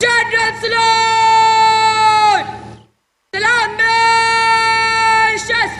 General salute! Salam Marches!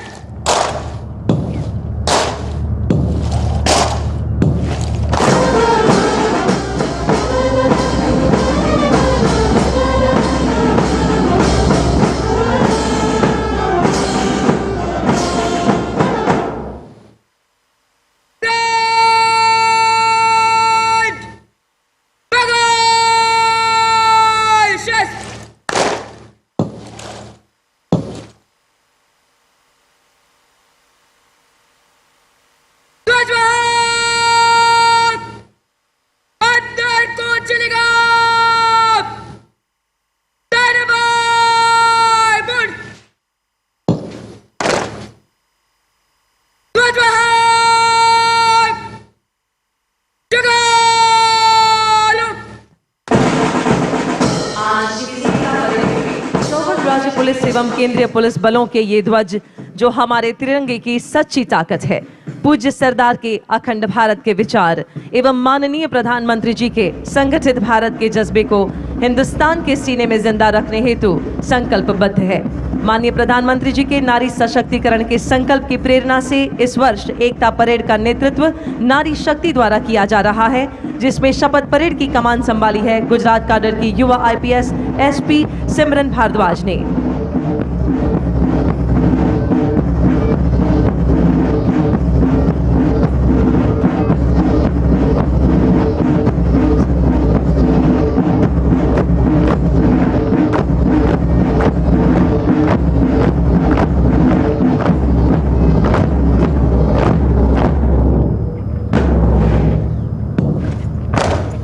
Police एवं केंद्रीय police बलों के ये ध्वज जो हमारे तिरंगे की सच्ची ताकत है, पूज्य सरदार के अखंड भारत के विचार एवं माननीय प्रधानमंत्री जी के संगठित भारत के जज्बे को हिंदुस्तान के सीने में जिंदा रखने हेतु संकल्पबद्ध है। माननीय प्रधानमंत्री जी के नारी सशक्तिकरण के संकल्प की प्रेरणा से इस वर्ष एकता परेड का नेतृत्व नारी शक्ति द्वारा किया जा रहा है, जिसमें शपथ परेड की कमान संभाली है गुजरात काडर की युवा IPS SP सिमरन भारद्वाज ने।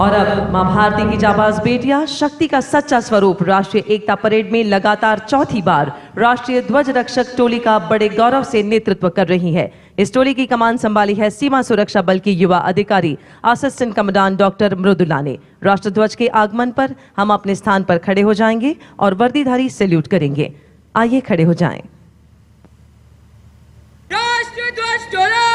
और अब मां भारती की जाबाज बेटियां शक्ति का सच्चा स्वरूप राष्ट्रीय एकता परेड में लगातार चौथी बार राष्ट्रीय ध्वज रक्षक टोली का बड़े गौरव से नेतृत्व कर रही है। इस टोली की कमान संभाली है सीमा सुरक्षा बल की युवा अधिकारी असिस्टेंट कमांडेंट डॉक्टर मृदुला ने। राष्ट्रध्वज के आगमन पर हम अपने स्थान पर खड़े हो जाएंगे और वर्दीधारी सैल्यूट करेंगे। आइए खड़े हो जाएं। राष्ट्रध्वज डोला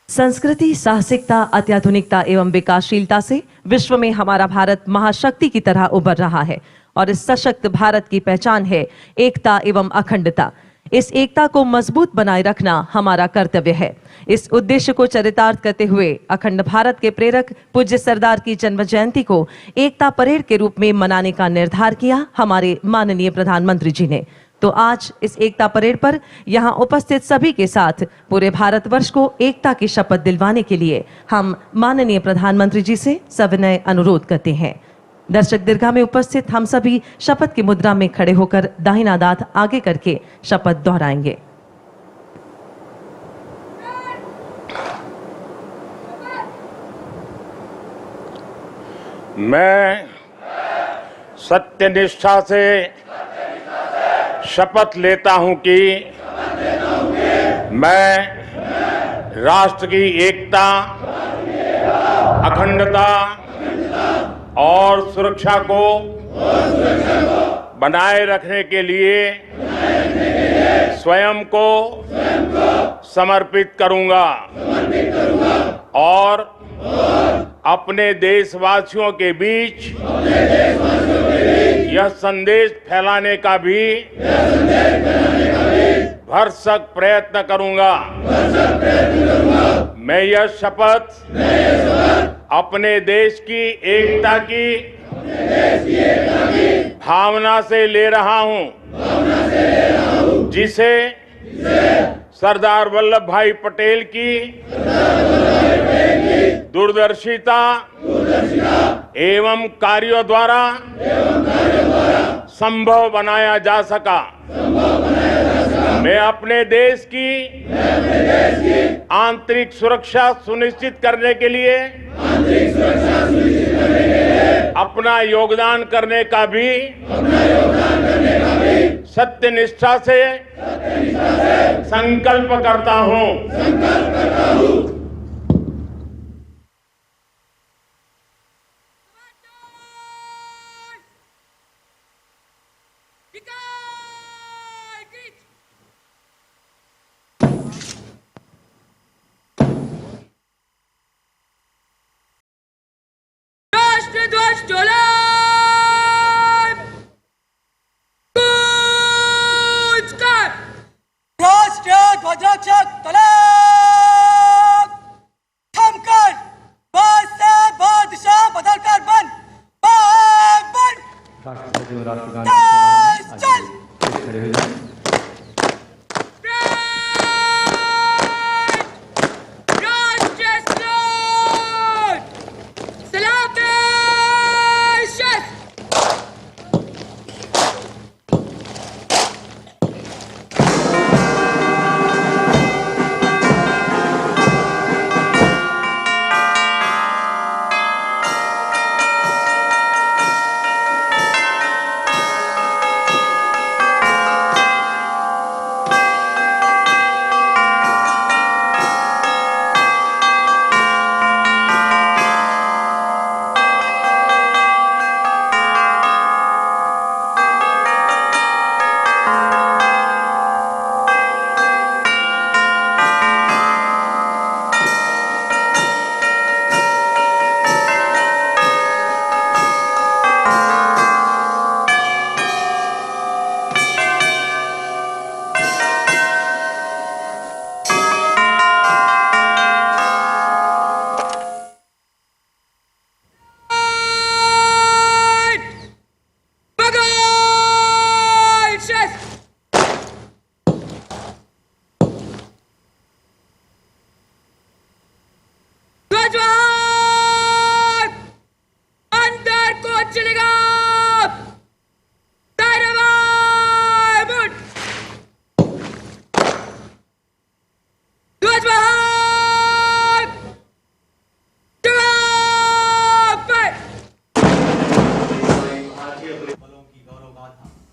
संस्कृति, साहसिकता, अत्याधुनिकता एवं विकासशीलता से विश्व में हमारा भारत महाशक्ति की तरह उभर रहा है और इस सशक्त भारत की पहचान है एकता एवं अखंडता। इस एकता को मजबूत बनाए रखना हमारा कर्तव्य है। इस उद्देश्य को चरितार्थ करते हुए अखंड भारत के प्रेरक पूज्य सरदार की जन्म जयंती को एकता परेड के रूप में मनाने का निर्धार किया हमारे माननीय प्रधानमंत्री जी ने। तो आज इस एकता परेड पर यहाँ उपस्थित सभी के साथ पूरे भारतवर्ष को एकता की शपथ दिलवाने के लिए हम माननीय प्रधानमंत्री जी से सविनय अनुरोध करते हैं। दर्शक दीर्घा में उपस्थित हम सभी शपथ की मुद्रा में खड़े होकर दाहिना दांत आगे करके शपथ दोहराएंगे। मैं सत्यनिष्ठा से शपथ लेता हूं कि मैं राष्ट्र की एकता, अखंडता और सुरक्षा को बनाए रखने के लिए स्वयं को समर्पित करूंगा और अपने देशवासियों के बीच यह संदेश फैलाने का भी भरसक प्रयत्न करूंगा। मैं यह शपथ अपने देश की एकता की भावना से ले रहा हूं, जिसे सरदार वल्लभ भाई पटेल की दूरदर्शिता एवं कार्यों द्वारा संभव बनाया जा सका। मैं अपने देश की आंतरिक सुरक्षा सुनिश्चित करने के लिए अपना योगदान करने का भी सत्यनिष्ठा से संकल्प करता हूं। राष्ट्रध्वज डोला, कूच कर। राष्ट्रीय ध्वजरक्षक तैनात, थमकर, बस से दिशा बदलकर बंद, राष्ट्रपति और राष्ट्रगान चल। खड़े हो जाएं। राष्ट्रीय सलाम, सलाम पेश। अंदर को चलेगा।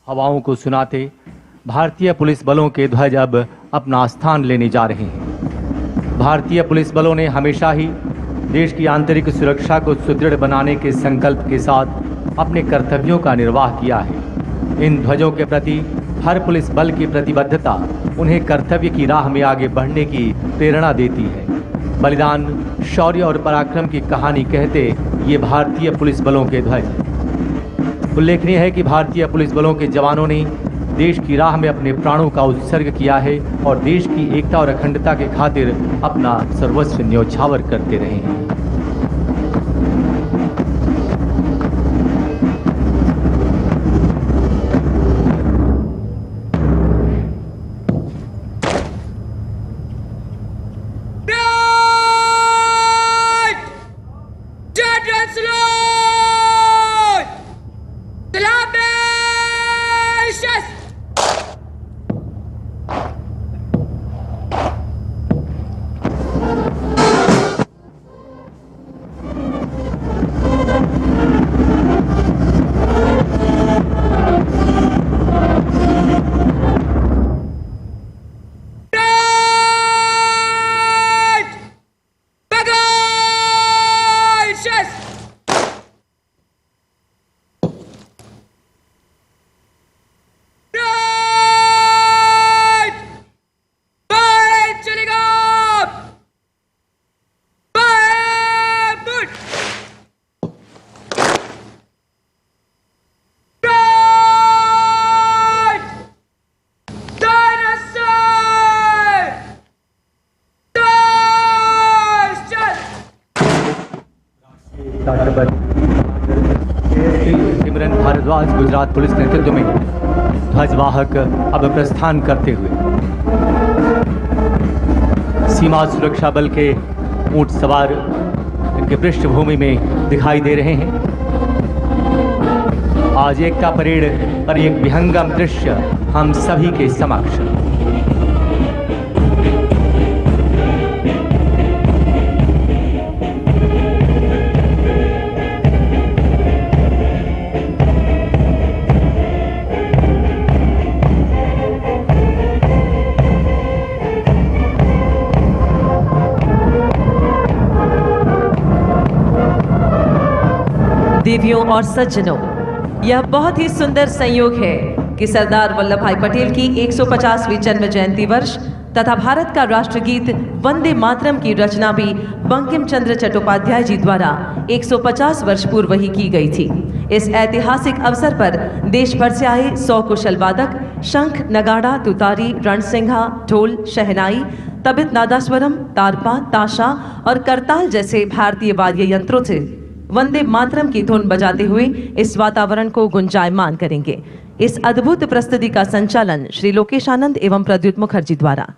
हवाओं को सुनाते भारतीय पुलिस बलों के ध्वज अब अपना स्थान लेने जा रहे हैं। भारतीय पुलिस बलों ने हमेशा ही देश की आंतरिक सुरक्षा को सुदृढ़ बनाने के संकल्प के साथ अपने कर्तव्यों का निर्वाह किया है। इन ध्वजों के प्रति हर पुलिस बल की प्रतिबद्धता उन्हें कर्तव्य की राह में आगे बढ़ने की प्रेरणा देती है। बलिदान, शौर्य और पराक्रम की कहानी कहते ये भारतीय पुलिस बलों के ध्वज। उल्लेखनीय है कि भारतीय पुलिस बलों के जवानों ने देश की राह में अपने प्राणों का उत्सर्ग किया है और देश की एकता और अखंडता के खातिर अपना सर्वस्व न्योछावर करते रहे हैं। General Salute! कांस्टेबल सिमरन भारद्वाज गुजरात पुलिस के नेतृत्व में ध्वजवाहक अब प्रस्थान करते हुए सीमा सुरक्षा बल के ऊंट सवार इनके पृष्ठभूमि में दिखाई दे रहे हैं। आज एकता परेड पर एक विहंगम दृश्य हम सभी के समक्ष। देवियों और सज्जनों, यह बहुत ही सुंदर संयोग है कि सरदार वल्लभ भाई पटेल की 150वीं जन्म जयंती वर्ष तथा भारत का राष्ट्रगीत वंदे मातरम की रचना भी बंकिम चंद्र चट्टोपाध्याय जी द्वारा 150 वर्ष पूर्व ही की गई थी। इस ऐतिहासिक अवसर पर देश भर से आए 100 कुशल वादक शंख, नगाड़ा, तुतारी, रणसिंघा, ढोल, शहनाई, तबित, नादास्वरम, तारपा, ताशा और करताल जैसे भारतीय वाद्य यंत्रों से वंदे मातरम की धुन बजाते हुए इस वातावरण को गुंजायमान करेंगे। इस अद्भुत प्रस्तुति का संचालन श्री लोकेश आनंद एवं प्रद्युत मुखर्जी द्वारा।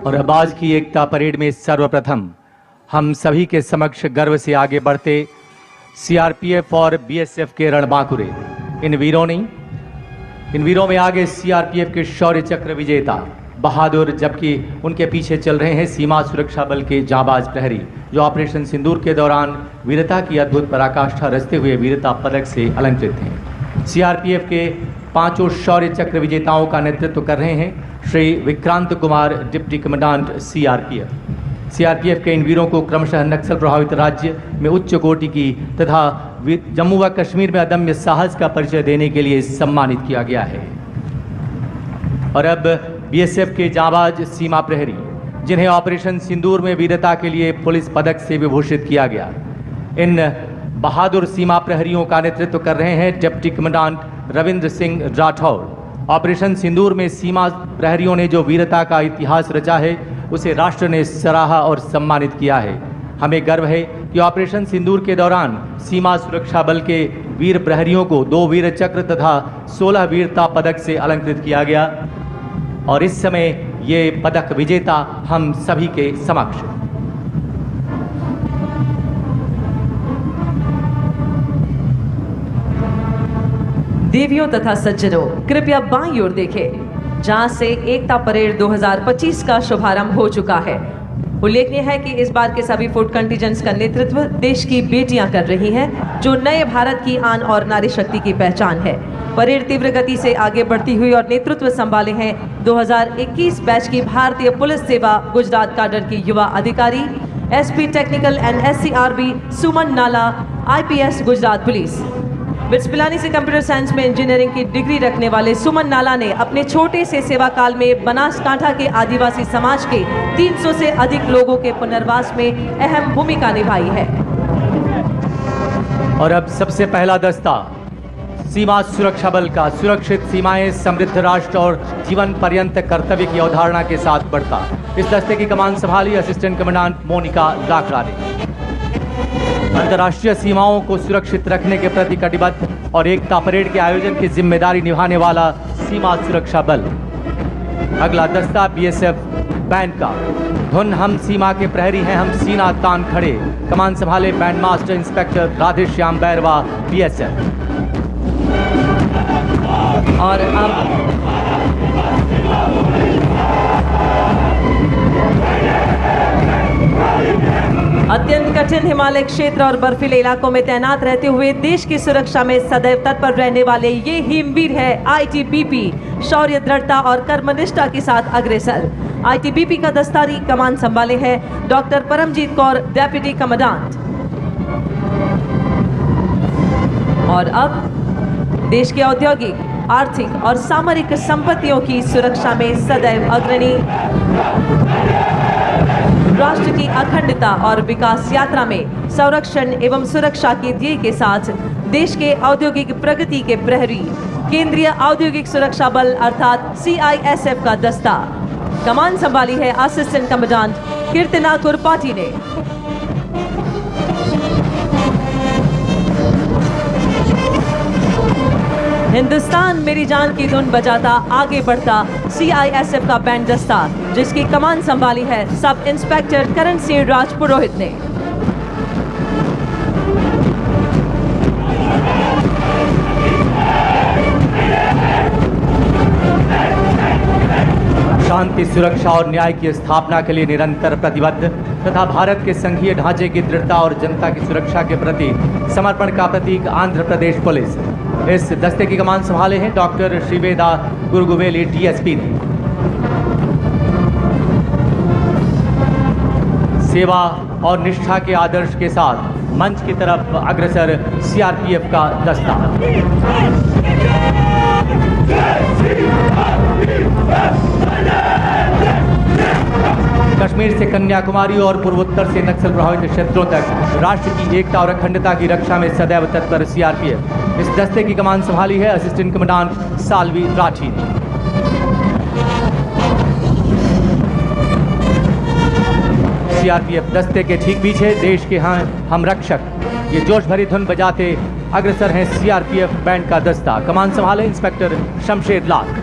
और अब आज की एकता परेड में सर्वप्रथम हम सभी के समक्ष गर्व से आगे बढ़ते सीआरपीएफ और बीएसएफ के रणबांकुरे इन वीरों में आगे सीआरपीएफ के शौर्य चक्र विजेता बहादुर, जबकि उनके पीछे चल रहे हैं सीमा सुरक्षा बल के जाबाज प्रहरी जो ऑपरेशन सिंदूर के दौरान वीरता की अद्भुत पराकाष्ठा रचते हुए वीरता पदक से अलंकृत हैं। सीआरपीएफ के 5 शौर्य चक्र विजेताओं का नेतृत्व कर रहे हैं Shri Vikrant Kumar, deputy commandant CRPF के इन वीरों को क्रमशः नक्सल प्रभावित राज्य में उच्च कोटि की तथा जम्मू व कश्मीर में अदम्य साहस का परिचय देने के लिए सम्मानित किया गया है। और अब बीएसएफ के जाबाज सीमा प्रहरी जिन्हें ऑपरेशन सिंदूर में वीरता के लिए पुलिस पदक से विभूषित किया गया, इन बहादुर सीमा प्रहरियों का नेतृत्व कर रहे हैं deputy commandant Ravindra Singh Rathore. Operation Sindoor में सीमा प्रहरियों ने जो वीरता का इतिहास रचा है उसे राष्ट्र ने सराहा और सम्मानित किया है। हमें गर्व है कि ऑपरेशन सिंदूर के दौरान सीमा सुरक्षा बल के वीर प्रहरियों को 2 वीर चक्र तथा 16 वीरता पदक से अलंकृत किया गया और इस समय ये पदक विजेता हम सभी के समक्ष। देवियों तथा सज्जनों, कृपया बाईं ओर देखें, जहां से एकता परेड 2025 का शुभारंभ हो चुका है। उल्लेखनीय है कि इस बार के सभी फुट कंटिजेंट्स का नेतृत्व देश की बेटियां कर रही हैं, जो नए भारत की आन और नारी शक्ति की पहचान है। परेड तीव्र गति से आगे बढ़ती हुई और नेतृत्व संभाले हैं 2021 बैच की भारतीय पुलिस सेवा गुजरात काडर की युवा अधिकारी एसपी टेक्निकल एंड SCRB सुमन नाला, IPS Gujarat police. Bits Pilani से कंप्यूटर साइंस में इंजीनियरिंग की डिग्री रखने वाले सुमन नाला ने अपने छोटे से सेवा काल में बनासकांठा के आदिवासी समाज के 300 से अधिक लोगों के पुनर्वास में अहम भूमिका निभाई है। और अब सबसे पहला दस्ता सीमा सुरक्षा बल का सुरक्षित सीमाएं समृद्ध राष्ट्र और जीवन पर्यंत कर्तव्य की अवधारणा के साथ बढ़ता। इस दस्ते की कमान संभाली असिस्टेंट कमांडेंट मोनिका लाकड़ा ने। अंतर्राष्ट्रीय सीमाओं को सुरक्षित रखने के प्रति कटिबद्ध और एकता परेड के आयोजन की जिम्मेदारी निभाने वाला सीमा सुरक्षा बल। अगला दस्ता BSF बैंड का। धुन हम सीमा के प्रहरी हैं, हम सीना तान खड़े। कमान संभाले band master inspector Radheshyam Bairwa BSF। और अब अत्यंत कठिन हिमालय क्षेत्र और बर्फीले इलाकों में तैनात रहते हुए देश की सुरक्षा में सदैव तत्पर रहने वाले ये हिमवीर है ITBP, शौर्य, दृढ़ता और कर्मनिष्ठा के साथ अग्रसर। ITBP का दस्तारी कमान संभाले है doctor Paramjeet Kaur, deputy commandant. और अब देश के औद्योगिक, आर्थिक और सामरिक संपत्तियों की सुरक्षा में सदैव अग्रणी, राष्ट्र की अखंडता और विकास यात्रा में संरक्षण एवं सुरक्षा के ध्येय के साथ देश के औद्योगिक प्रगति के प्रहरी, केंद्रीय औद्योगिक सुरक्षा बल अर्थात CISF का दस्ता। कमान संभाली है असिस्टेंट कमांडेंट कीर्तना कुरपाटी ने। हिंदुस्तान मेरी जान की धुन बजाता आगे बढ़ता CISF का बैंड दस्ता, जिसकी कमान संभाली है सब इंस्पेक्टर करण सिंह राजपुरोहित ने। शांति, सुरक्षा और न्याय की स्थापना के लिए निरंतर प्रतिबद्ध तथा भारत के संघीय ढांचे की दृढ़ता और जनता की सुरक्षा के प्रति समर्पण का प्रतीक आंध्र प्रदेश पुलिस। इस दस्ते की कमान संभाले हैं डॉक्टर श्रीवेदा गुरुगुवेली DSP ने। सेवा और निष्ठा के आदर्श के साथ मंच की तरफ अग्रसर CRPF का दस्ता। कश्मीर से कन्याकुमारी और पूर्वोत्तर से नक्सल प्रभावित क्षेत्रों तक राष्ट्र की एकता और अखंडता की रक्षा में सदैव तत्पर CRPF। इस दस्ते की कमान संभाली है असिस्टेंट कमांडेंट सालवी राठी ने। CRPF दस्ते के ठीक पीछे देश के हम रक्षक ये जोश भरी धुन बजाते अग्रसर हैं CRPF बैंड का दस्ता। कमान संभाले इंस्पेक्टर शमशेर लाल।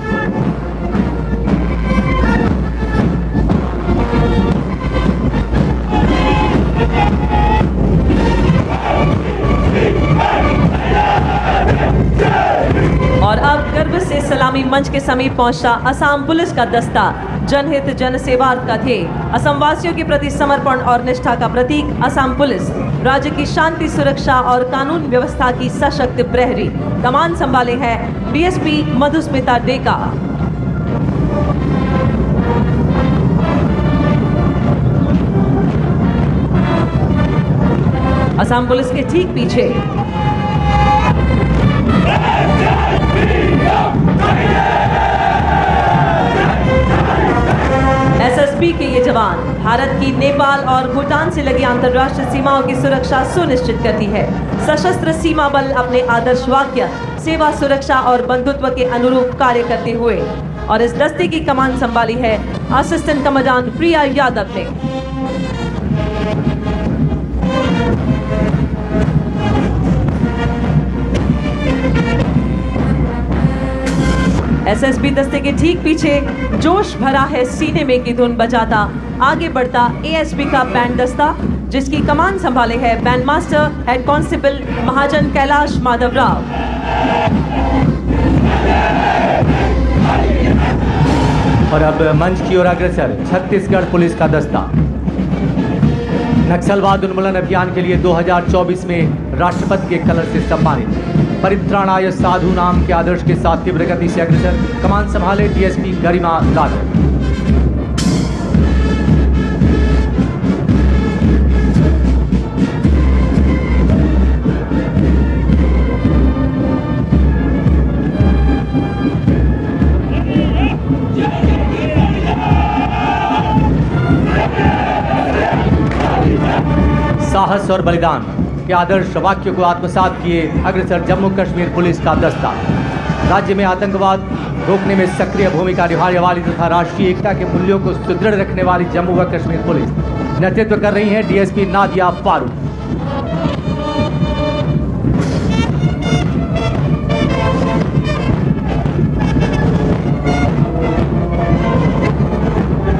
और अब गर्व से सलामी मंच के समीप पहुंचा असम पुलिस का दस्ता, जनहित जन सेवा का ध्येय, असम वासियों के प्रति समर्पण और निष्ठा का प्रतीक असम पुलिस, राज्य की शांति, सुरक्षा और कानून व्यवस्था की सशक्त प्रहरी। कमान संभाले हैं DSP मधुस्मिता डेका। असम पुलिस के ठीक पीछे SSB के ये जवान भारत की नेपाल और भूटान से लगी अंतर्राष्ट्रीय सीमाओं की सुरक्षा सुनिश्चित करती है। सशस्त्र सीमा बल अपने आदर्श वाक्य सेवा, सुरक्षा और बंधुत्व के अनुरूप कार्य करते हुए। और इस दस्ते की कमान संभाली है असिस्टेंट कमांडेंट प्रिया यादव ने। एसएसबी दस्ते के ठीक पीछे जोश भरा है सीने में की धुन बजाता आगे बढ़ता एएसबी का बैंड दस्ता, जिसकी कमान संभाले है बैंड मास्टर हेड कांस्टेबल महाजन कैलाश माधव राव। और अब मंच की ओर अग्रसर छत्तीसगढ़ पुलिस का दस्ता। नक्सलवाद उन्मूलन अभियान के लिए 2024 में राष्ट्रपति के कलर से सम्मानित परित्राणाय साधु नाम के आदर्श के साथ तीव्र गति से अग्रसर कमान संभाले डीएसपी गरिमा राघव। साहस और बलिदान के आदर्श वाक्य को आत्मसात किए अग्रसर जम्मू कश्मीर पुलिस का दस्ता। राज्य में आतंकवाद रोकने में सक्रिय भूमिका निभाने वाली तथा राष्ट्रीय एकता के मूल्यों को सुदृढ़ रखने वाली जम्मू व कश्मीर पुलिस नेतृत्व कर रही है डीएसपी नादिया फारूक।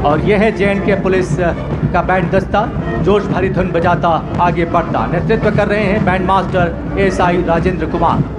और यह है जे.एंड.के पुलिस का बैंड दस्ता, जोश भरी धुन बजाता आगे बढ़ता। नेतृत्व कर रहे हैं band master ASI Rajendra Kumar.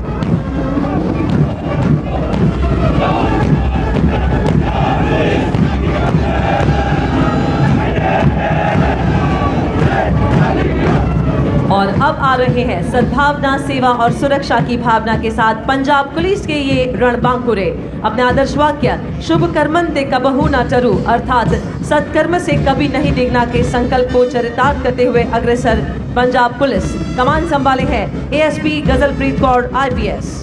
और अब आ रहे हैं सद्भावना, सेवा और सुरक्षा की भावना के साथ पंजाब पुलिस के ये रणबांकुरे अपने आदर्श वाक्य शुभ कर्मंते कबहू ना टरू अर्थात सत्कर्म से कभी नहीं डिगना के संकल्प को चरितार्थ करते हुए अग्रसर पंजाब पुलिस। कमान संभाले हैं एएसपी गजलप्रीत कौर IPS।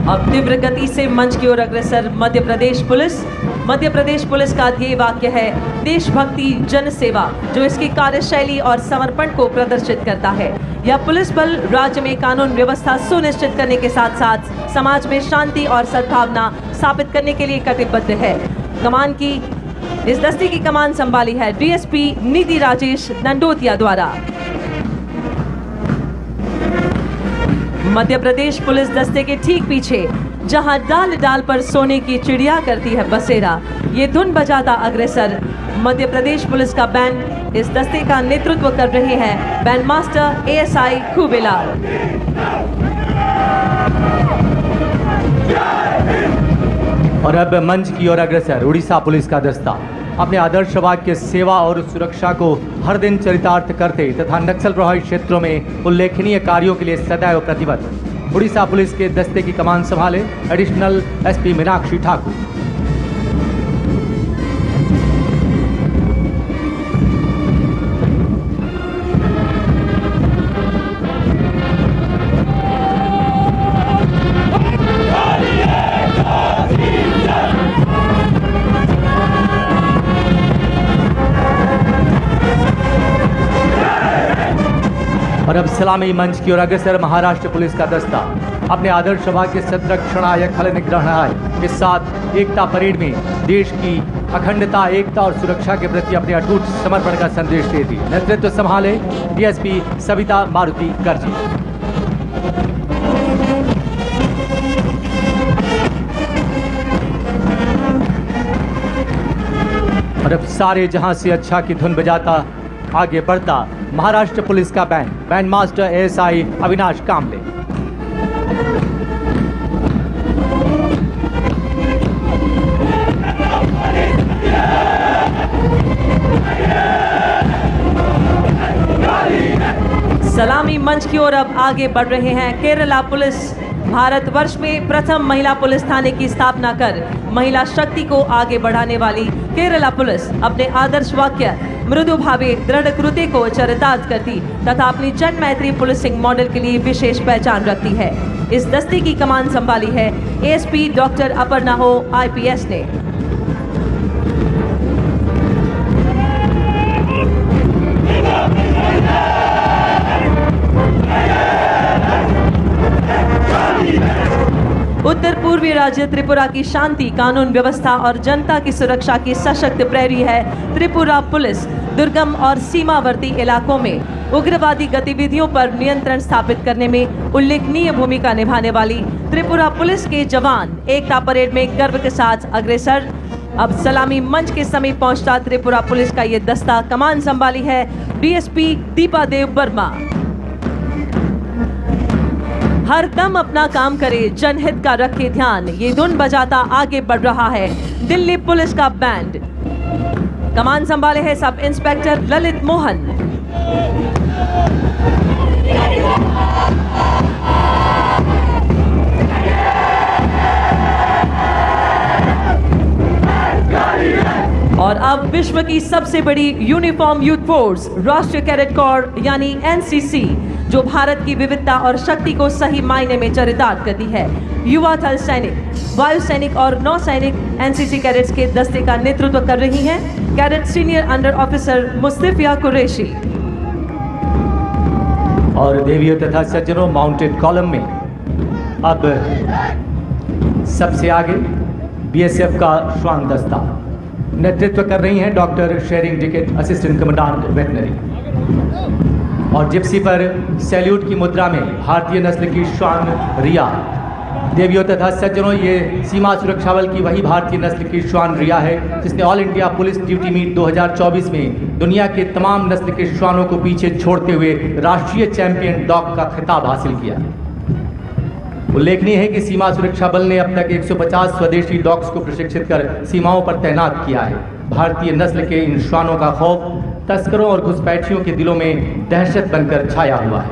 अब तीव्र गति से मंच की ओर अग्रसर मध्य प्रदेश पुलिस। मध्य प्रदेश पुलिस का ध्येय वाक्य है देशभक्ति जन सेवा, जो इसकी कार्यशैली और समर्पण को प्रदर्शित करता है। यह पुलिस बल राज्य में कानून व्यवस्था सुनिश्चित करने के साथ साथ समाज में शांति और सद्भावना स्थापित करने के लिए कटिबद्ध है। कमान की इस दस्ते की कमान संभाली है डीएसपी निधि राजेश दंडोतिया द्वारा। मध्य प्रदेश पुलिस दस्ते के ठीक पीछे जहां डाल डाल पर सोने की चिड़िया करती है बसेरा, ये धुन बजाता अग्रसर मध्य प्रदेश पुलिस का बैंड। इस दस्ते का नेतृत्व कर रहे हैं बैंड मास्टर एएसआई खूबेलाल। और अब मंच की ओर अग्रसर उड़ीसा पुलिस का दस्ता। अपने आदर्श वाक्य सेवा और सुरक्षा को हर दिन चरितार्थ करते तथा नक्सल प्रभावित क्षेत्रों में उल्लेखनीय कार्यों के लिए सदैव प्रतिबद्ध उड़ीसा पुलिस के दस्ते की कमान संभाले एडिशनल एसपी मीनाक्षी ठाकुर। और अब सलामी मंच की ओर अग्रसर महाराष्ट्र पुलिस का दस्ता। अपने आदर्श सभा के संरक्षणाय खल निग्रहणाय के साथ एकता परेड में देश की अखंडता, एकता और सुरक्षा के प्रति अपने अटूट समर्पण का संदेश देती। नेतृत्व संभाले डीएसपी सविता मारुति गर्जी। और अब सारे जहां से अच्छा की धुन बजाता आगे बढ़ता महाराष्ट्र पुलिस का बैंड मास्टर एएसआई अविनाश कामले। सलामी मंच की ओर अब आगे बढ़ रहे हैं केरला पुलिस। भारतवर्ष में प्रथम महिला पुलिस थाने की स्थापना कर महिला शक्ति को आगे बढ़ाने वाली केरला पुलिस अपने आदर्श वाक्य मृदु भावे दृढ़ कृत्य को चरितार्थ करती तथा अपनी जन मैत्री पुलिसिंग मॉडल के लिए विशेष पहचान रखती है। इस दस्ते की कमान संभाली है एएसपी डॉक्टर अपर्णा हो IPS ने। उत्तर पूर्वी राज्य त्रिपुरा की शांति, कानून व्यवस्था और जनता की सुरक्षा की सशक्त प्रहरी है त्रिपुरा पुलिस। दुर्गम और सीमावर्ती इलाकों में उग्रवादी गतिविधियों पर नियंत्रण स्थापित करने में उल्लेखनीय भूमिका निभाने वाली त्रिपुरा पुलिस के जवान एकता परेड में गर्व के साथ अग्रसर। अब सलामी मंच के समीप पहुंचता त्रिपुरा पुलिस का ये दस्ता कमान संभाली है डीएसपी दीपा देव वर्मा। हर दम अपना काम करे, जनहित का रखे ध्यान, ये धुन बजाता आगे बढ़ रहा है दिल्ली पुलिस का बैंड। कमान संभाले है सब इंस्पेक्टर ललित मोहन। और अब विश्व की सबसे बड़ी यूनिफॉर्म यूथ फोर्स राष्ट्रीय कैडेट कोर यानी एनसीसी, जो भारत की विविधता और शक्ति को सही मायने में चरितार्थ करती है। युवा थल सैनिक, वायु सैनिक और नौ सैनिक एनसीसी कैडेट्स के दस्ते का नेतृत्व कर रही हैं cadet senior under officer Mustafiya Qureshi. और देवियों तथा सज्जनों, माउंटेड कॉलम में अब सबसे आगे बीएसएफ का श्वान दस्ता नेतृत्व कर रही हैं doctor Tsering Diket, assistant commandant veterinary. और जिप्सी पर सैल्यूट की मुद्रा में भारतीय नस्ल की श्वान रिया। देवियों तथा सज्जनों, ये सीमा सुरक्षा बल की वही भारतीय नस्ल की श्वान रिया है जिसने all India police duty meet 2024 में दुनिया के तमाम नस्ल के श्वानों को पीछे छोड़ते हुए राष्ट्रीय चैंपियन डॉग का खिताब हासिल किया। उल्लेखनीय है कि सीमा सुरक्षा बल ने अब तक 150 स्वदेशी डॉग्स को प्रशिक्षित कर सीमाओं पर तैनात किया है। भारतीय नस्ल के इन श्वानों का खौफ तस्करों और घुसपैठियों के दिलों में दहशत बनकर छाया हुआ है।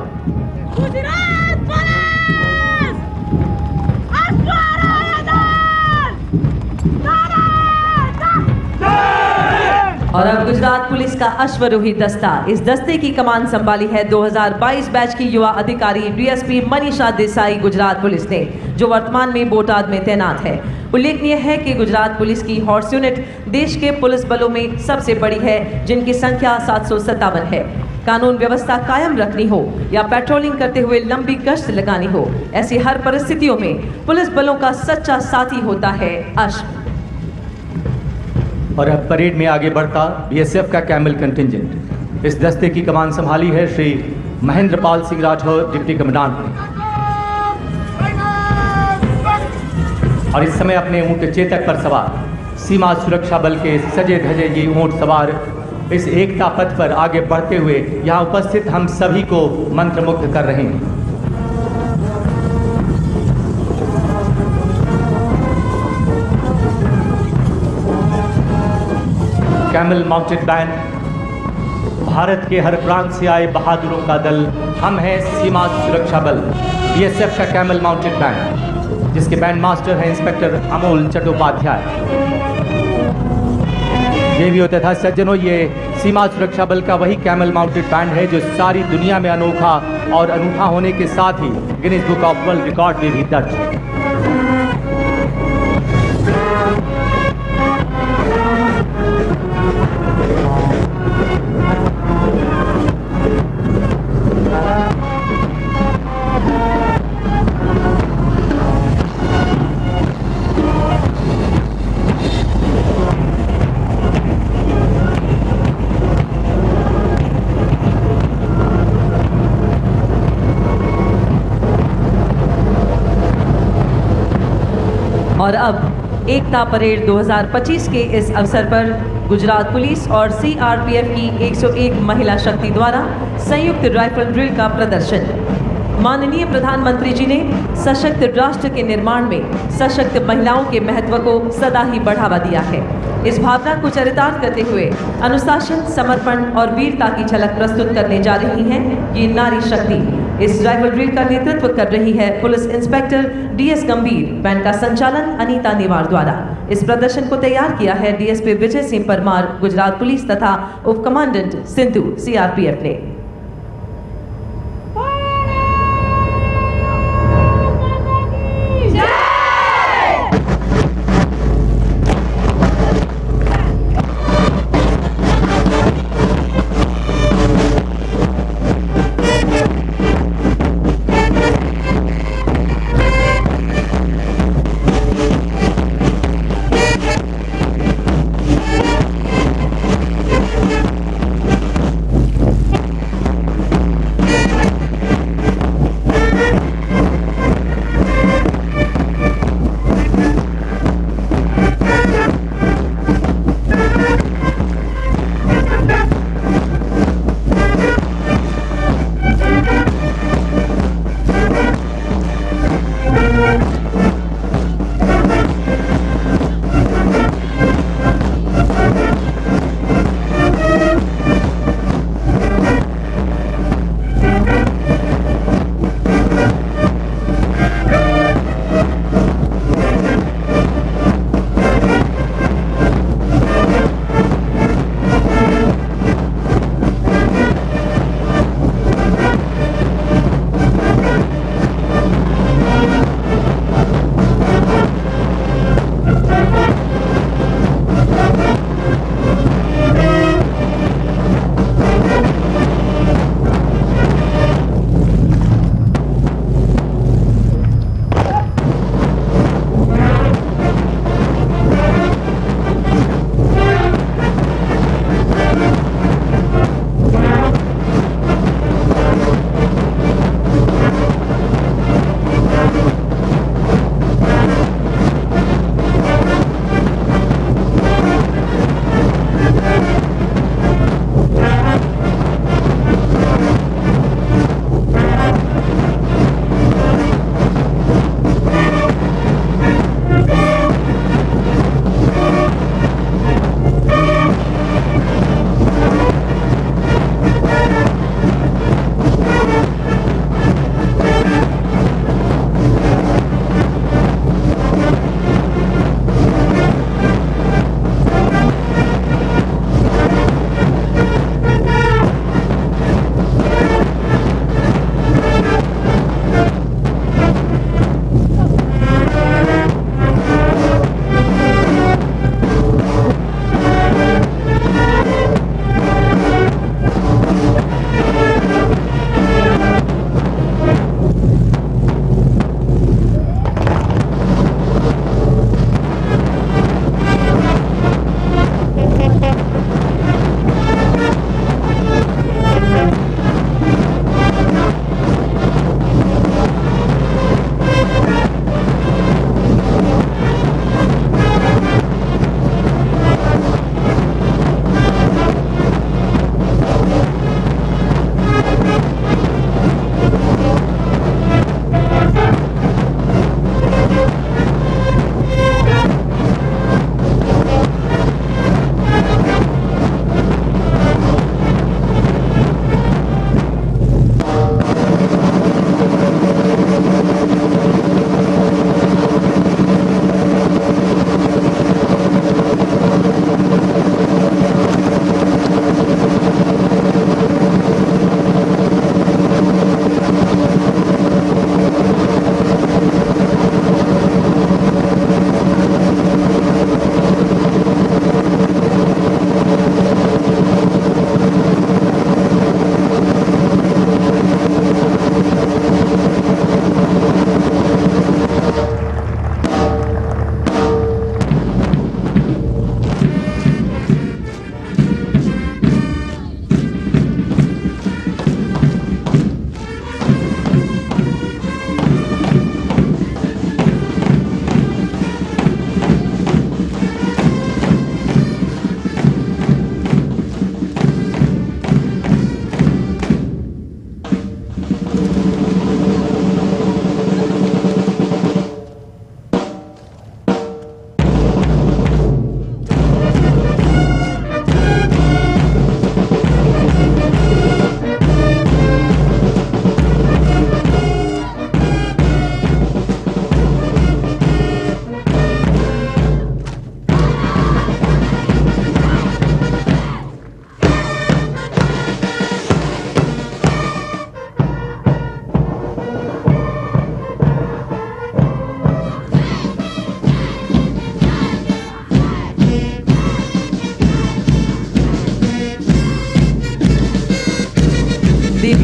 और अब गुजरात पुलिस का अश्वरोही दस्ता, इस दस्ते की कमान संभाली है 2022 बैच की युवा अधिकारी डीएसपी मनीषा देसाई गुजरात पुलिस ने, जो वर्तमान में बोटाद में तैनात है। उल्लेखनीय है कि गुजरात पुलिस की हॉर्स यूनिट देश के पुलिस बलों में सबसे बड़ी है, जिनकी संख्या 757 है। कानून व्यवस्था कायम रखनी हो या पेट्रोलिंग करते हुए लंबी गश्त लगानी हो, ऐसी हर परिस्थितियों में पुलिस बलों का सच्चा साथी होता है अश्व। और अब परेड में आगे बढ़ता बीएसएफ का कैमल कंटिंजेंट। इस दस्ते की कमान संभाली है श्री महेंद्र पाल सिंह राठौर, डिप्टी कमांडेंट ने। और इस समय अपने ऊंट चेतक पर सवार सीमा सुरक्षा बल के सजे धजे ये ऊंट सवार इस एकता पथ पर आगे बढ़ते हुए यहाँ उपस्थित हम सभी को मंत्रमुग्ध कर रहे हैं। कैमल माउंटेड बैंड, भारत के हर प्रांत से आए बहादुरों का दल। हम हैं सीमा सुरक्षा बल, बीएसएफ का कैमल माउंटेड बैंड, जिसके बैंड मास्टर हैं इंस्पेक्टर अमोल चट्टोपाध्याय। देवियों तथा सज्जनों, ये सीमा सुरक्षा बल का वही कैमल माउंटेड बैंड है जो सारी दुनिया में अनोखा और अनूठा होने के साथ ही Guinness book of world record में भी दर्ज है। और अब एकता परेड 2025 के इस अवसर पर गुजरात पुलिस और सीआरपीएफ की 101 महिला शक्ति द्वारा संयुक्त राइफल ड्रिल का प्रदर्शन। माननीय प्रधानमंत्री जी ने सशक्त राष्ट्र के निर्माण में सशक्त महिलाओं के महत्व को सदा ही बढ़ावा दिया है। इस भावना को चरितार्थ करते हुए अनुशासन, समर्पण और वीरता की झलक प्रस्तुत करने जा रही हैं ये नारी शक्ति। इस राइफल ड्रिल का नेतृत्व कर रही है पुलिस इंस्पेक्टर डीएस गंभीर। बैंड का संचालन अनीता निवार द्वारा। इस प्रदर्शन को तैयार किया है डीएसपी विजय सिंह परमार गुजरात पुलिस तथा उप कमांडेंट सिंधु सीआरपीएफ ने।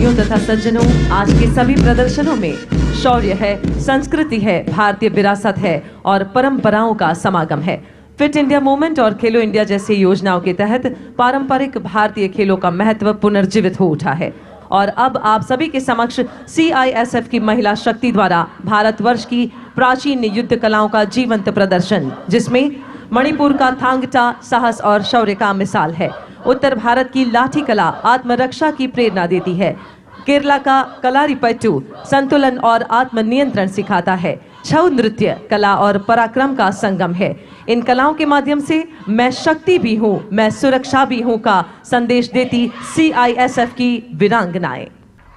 देवियों तथा सज्जनों, आज के सभी प्रदर्शनों में शौर्य है, संस्कृति है, भारतीय विरासत है और परंपराओं का समागम है। फिट इंडिया मूवमेंट और खेलो इंडिया जैसी योजनाओं के तहत पारंपरिक भारतीय खेलों का महत्व पुनर्जीवित हो उठा है और अब आप सभी के समक्ष CISF की महिला शक्ति द्वारा भारतवर्ष की प्राचीन युद्ध कलाओं का जीवंत प्रदर्शन, जिसमें मणिपुर का थांगटा साहस और शौर्य का मिसाल है। उत्तर भारत की लाठी कला आत्मरक्षा की प्रेरणा देती है। केरला का कलारीपयट्टू संतुलन और आत्मनियंत्रण सिखाता है। छऊ नृत्य कला और पराक्रम का संगम है। इन कलाओं के माध्यम से मैं शक्ति भी हूँ, मैं सुरक्षा भी हूँ का संदेश देती CISF की वीरांगनाएं।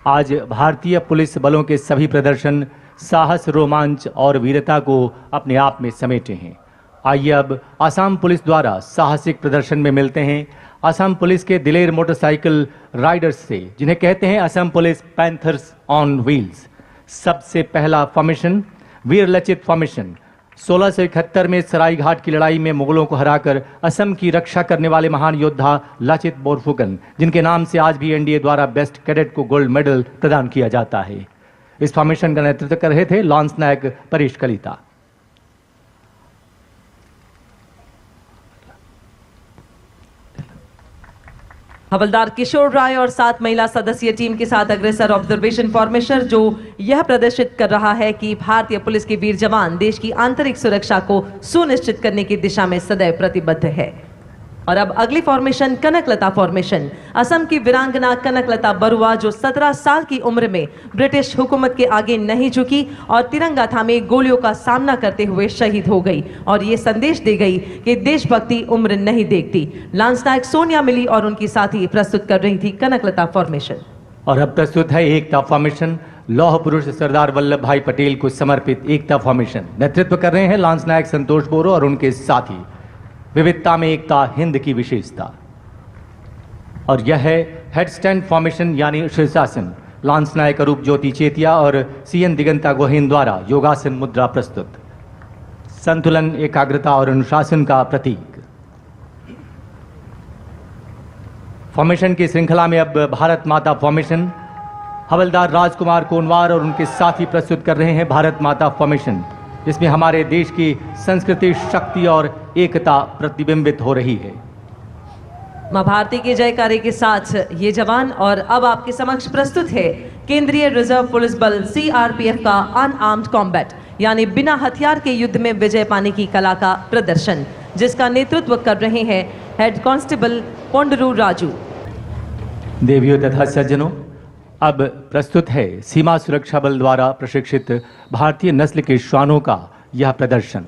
आज भारतीय पुलिस बलों के सभी प्रदर्शन साहस, रोमांच और वीरता को अपने आप में समेटे हैं। आइए अब असम पुलिस द्वारा साहसिक प्रदर्शन में मिलते हैं असम पुलिस के दिलेर मोटरसाइकिल राइडर्स से, जिन्हें कहते हैं Assam police panthers on wheels. सबसे पहला फॉर्मेशन वीर लचित फॉर्मेशन 1671 में सरायघाट की लड़ाई में मुगलों को हराकर असम की रक्षा करने वाले महान योद्धा लचित बोरफुकन, जिनके नाम से आज भी NDA द्वारा बेस्ट कैडेट को गोल्ड मेडल प्रदान किया जाता है। इस फॉर्मेशन का नेतृत्व कर रहे थे लॉन्स नायक परेश कलिता। हवलदार किशोर राय और 7 महिला सदस्यीय टीम के साथ अग्रसर ऑब्जर्वेशन फॉर्मेशन, जो यह प्रदर्शित कर रहा है कि भारतीय पुलिस के वीर जवान देश की आंतरिक सुरक्षा को सुनिश्चित करने की दिशा में सदैव प्रतिबद्ध है। और अब अगली फॉर्मेशन कनकलता फॉर्मेशन। असम की वीरांगना कनकलता बरुआ, जो 17 साल की उम्र में ब्रिटिश हुकूमत के आगे नहीं झुकी और तिरंगा थामे गोलियों का सामना करते हुए शहीद हो गई और ये संदेश दे गई कि देशभक्ति उम्र नहीं देखती। लांस नायक सोनिया मिली और उनकी साथी प्रस्तुत कर रही थी कनकलता फॉर्मेशन। और अब प्रस्तुत है एकता फॉर्मेशन, लौह पुरुष सरदार वल्लभ भाई पटेल को समर्पित एकता फॉर्मेशन। नेतृत्व कर रहे हैं लांस नायक संतोष बोरो और उनके साथी। विविधता में एकता हिंद की विशेषता। और यह है हेडस्टैंड फॉर्मेशन यानी शीर्षासन। लांस नायक अरूप ज्योति चेतिया और CN दिगंता गोहेन द्वारा योगासन मुद्रा प्रस्तुत। संतुलन, एकाग्रता और अनुशासन का प्रतीक। फॉर्मेशन की श्रृंखला में अब भारत माता फॉर्मेशन। हवलदार राजकुमार कोनवार और उनके साथी प्रस्तुत कर रहे हैं भारत माता फॉर्मेशन, जिसमें हमारे देश की संस्कृति, शक्ति और एकता प्रतिबिंबित हो रही है। मां भारती के जयकारे के साथ ये जवान। और अब आपके समक्ष प्रस्तुत है केंद्रीय रिजर्व पुलिस बल CRPF का अनआर्म्ड कॉम्बैट यानी बिना हथियार के युद्ध में विजय पाने की कला का प्रदर्शन, जिसका नेतृत्व कर रहे हैं हेड कांस्टेबल पोंडरू राजू। देवियों तथा सज्जनों, अब प्रस्तुत है सीमा सुरक्षा बल द्वारा प्रशिक्षित भारतीय नस्ल के श्वानों का यह प्रदर्शन।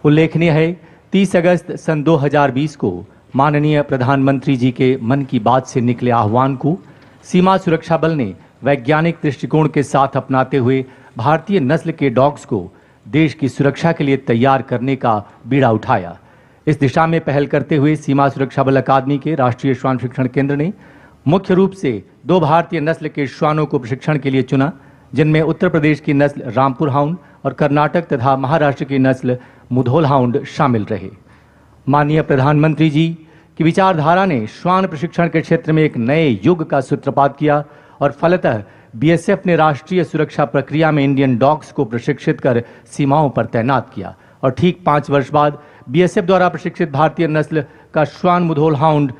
उल्लेखनीय है 30 अगस्त सन 2020 को माननीय प्रधानमंत्री जी के मन की बात से निकले आह्वान को सीमा सुरक्षा बल ने वैज्ञानिक दृष्टिकोण के साथ अपनाते हुए भारतीय नस्ल के डॉग्स को देश की सुरक्षा के लिए तैयार करने का बीड़ा उठाया। इस दिशा में पहल करते हुए सीमा सुरक्षा बल अकादमी के राष्ट्रीय श्वान शिक्षण केंद्र ने मुख्य रूप से 2 भारतीय नस्ल के श्वानों को प्रशिक्षण के लिए चुना, जिनमें उत्तर प्रदेश की नस्ल रामपुर हाउंड और कर्नाटक तथा महाराष्ट्र की नस्ल मुधोल हाउंड शामिल रहे। माननीय प्रधानमंत्री जी की विचारधारा ने श्वान प्रशिक्षण के क्षेत्र में एक नए युग का सूत्रपात किया और फलतः BSF ने राष्ट्रीय सुरक्षा प्रक्रिया में इंडियन डॉग्स को प्रशिक्षित कर सीमाओं पर तैनात किया और ठीक 5 वर्ष बाद BSF द्वारा प्रशिक्षित भारतीय नस्ल का श्वान मुधोल हाउंड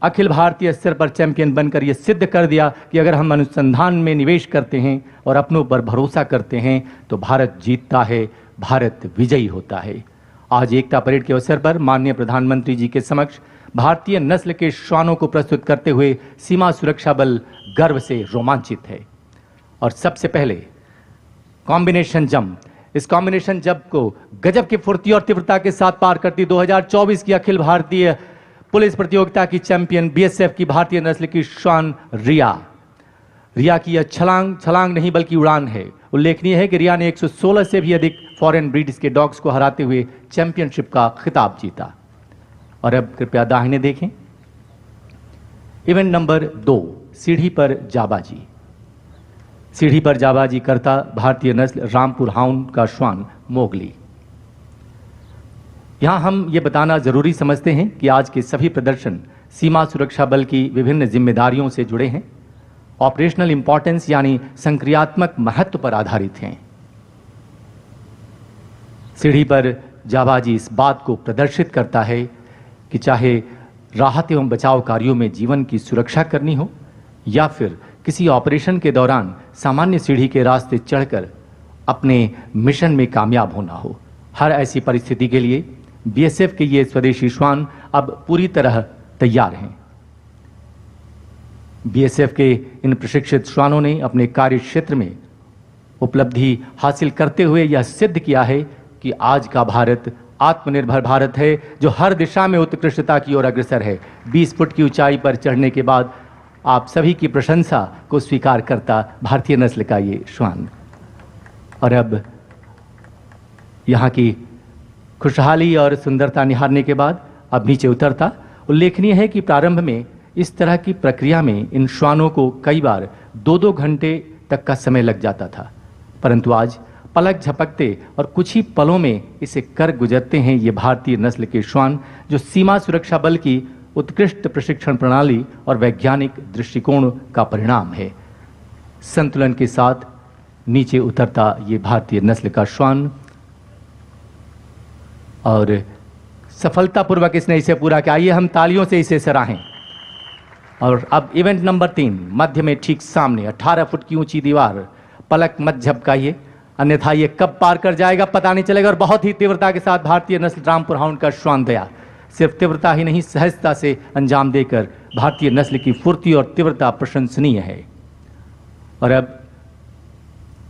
अखिल भारतीय स्तर पर चैंपियन बनकर यह सिद्ध कर दिया कि अगर हम अनुसंधान में निवेश करते हैं और अपनों पर भरोसा करते हैं तो भारत जीतता है, भारत विजयी होता है। आज एकता परेड के अवसर पर माननीय प्रधानमंत्री जी के समक्ष भारतीय नस्ल के श्वानों को प्रस्तुत करते हुए सीमा सुरक्षा बल गर्व से रोमांचित है। और सबसे पहले कॉम्बिनेशन जंप। इस कॉम्बिनेशन जंप को गजब की फुर्ती और तीव्रता के साथ पार करती 2024 की अखिल भारतीय पुलिस प्रतियोगिता की चैंपियन BSF की भारतीय नस्ल की श्वान रिया की यह छलांग नहीं बल्कि उड़ान है। उल्लेखनीय है कि रिया ने 116 से भी अधिक फॉरेन ब्रीड्स के डॉग्स को हराते हुए चैंपियनशिप का खिताब जीता। और अब कृपया दाहिने देखें। इवेंट नंबर 2, सीढ़ी पर जाबाजी। सीढ़ी पर जाबाजी करता भारतीय नस्ल रामपुर हाउंड का श्वान मोगली। यहां हम ये बताना जरूरी समझते हैं कि आज के सभी प्रदर्शन सीमा सुरक्षा बल की विभिन्न जिम्मेदारियों से जुड़े हैं ऑपरेशनल इंपॉर्टेंस यानी संक्रियात्मक महत्व पर आधारित हैं। सीढ़ी पर जाबाजी इस बात को प्रदर्शित करता है कि चाहे राहत एवं बचाव कार्यों में जीवन की सुरक्षा करनी हो या फिर किसी ऑपरेशन के दौरान सामान्य सीढ़ी के रास्ते चढ़कर अपने मिशन में कामयाब होना हो, हर ऐसी परिस्थिति के लिए बीएसएफ के ये स्वदेशी श्वान अब पूरी तरह तैयार हैं। बीएसएफ के इन प्रशिक्षित श्वानों ने अपने कार्य क्षेत्र में उपलब्धि हासिल करते हुए यह सिद्ध किया है कि आज का भारत आत्मनिर्भर भारत है, जो हर दिशा में उत्कृष्टता की ओर अग्रसर है। 20 फुट की ऊंचाई पर चढ़ने के बाद आप सभी की प्रशंसा को स्वीकार करता भारतीय नस्ल का ये श्वान और अब यहाँ की खुशहाली और सुंदरता निहारने के बाद अब नीचे उतरता। उल्लेखनीय है कि प्रारंभ में इस तरह की प्रक्रिया में इन श्वानों को कई बार 2-2 घंटे तक का समय लग जाता था, परंतु आज पलक झपकते और कुछ ही पलों में इसे कर गुजरते हैं ये भारतीय नस्ल के श्वान, जो सीमा सुरक्षा बल की उत्कृष्ट प्रशिक्षण प्रणाली और वैज्ञानिक दृष्टिकोण का परिणाम है। संतुलन के साथ नीचे उतरता ये भारतीय नस्ल का श्वान और सफलतापूर्वक इसने इसे पूरा किया। आइए हम तालियों से इसे सराहें। और अब इवेंट नंबर 3, मध्य में ठीक सामने 18 फुट की ऊंची दीवार। पलक मत झपकाइए, अन्यथा ये कब पार कर जाएगा पता नहीं चलेगा। और बहुत ही तीव्रता के साथ भारतीय नस्ल रामपुर हाउंड का श्वान दया सिर्फ तीव्रता ही नहीं, सहजता से अंजाम देकर भारतीय नस्ल की फुर्ती और तीव्रता प्रशंसनीय है। और अब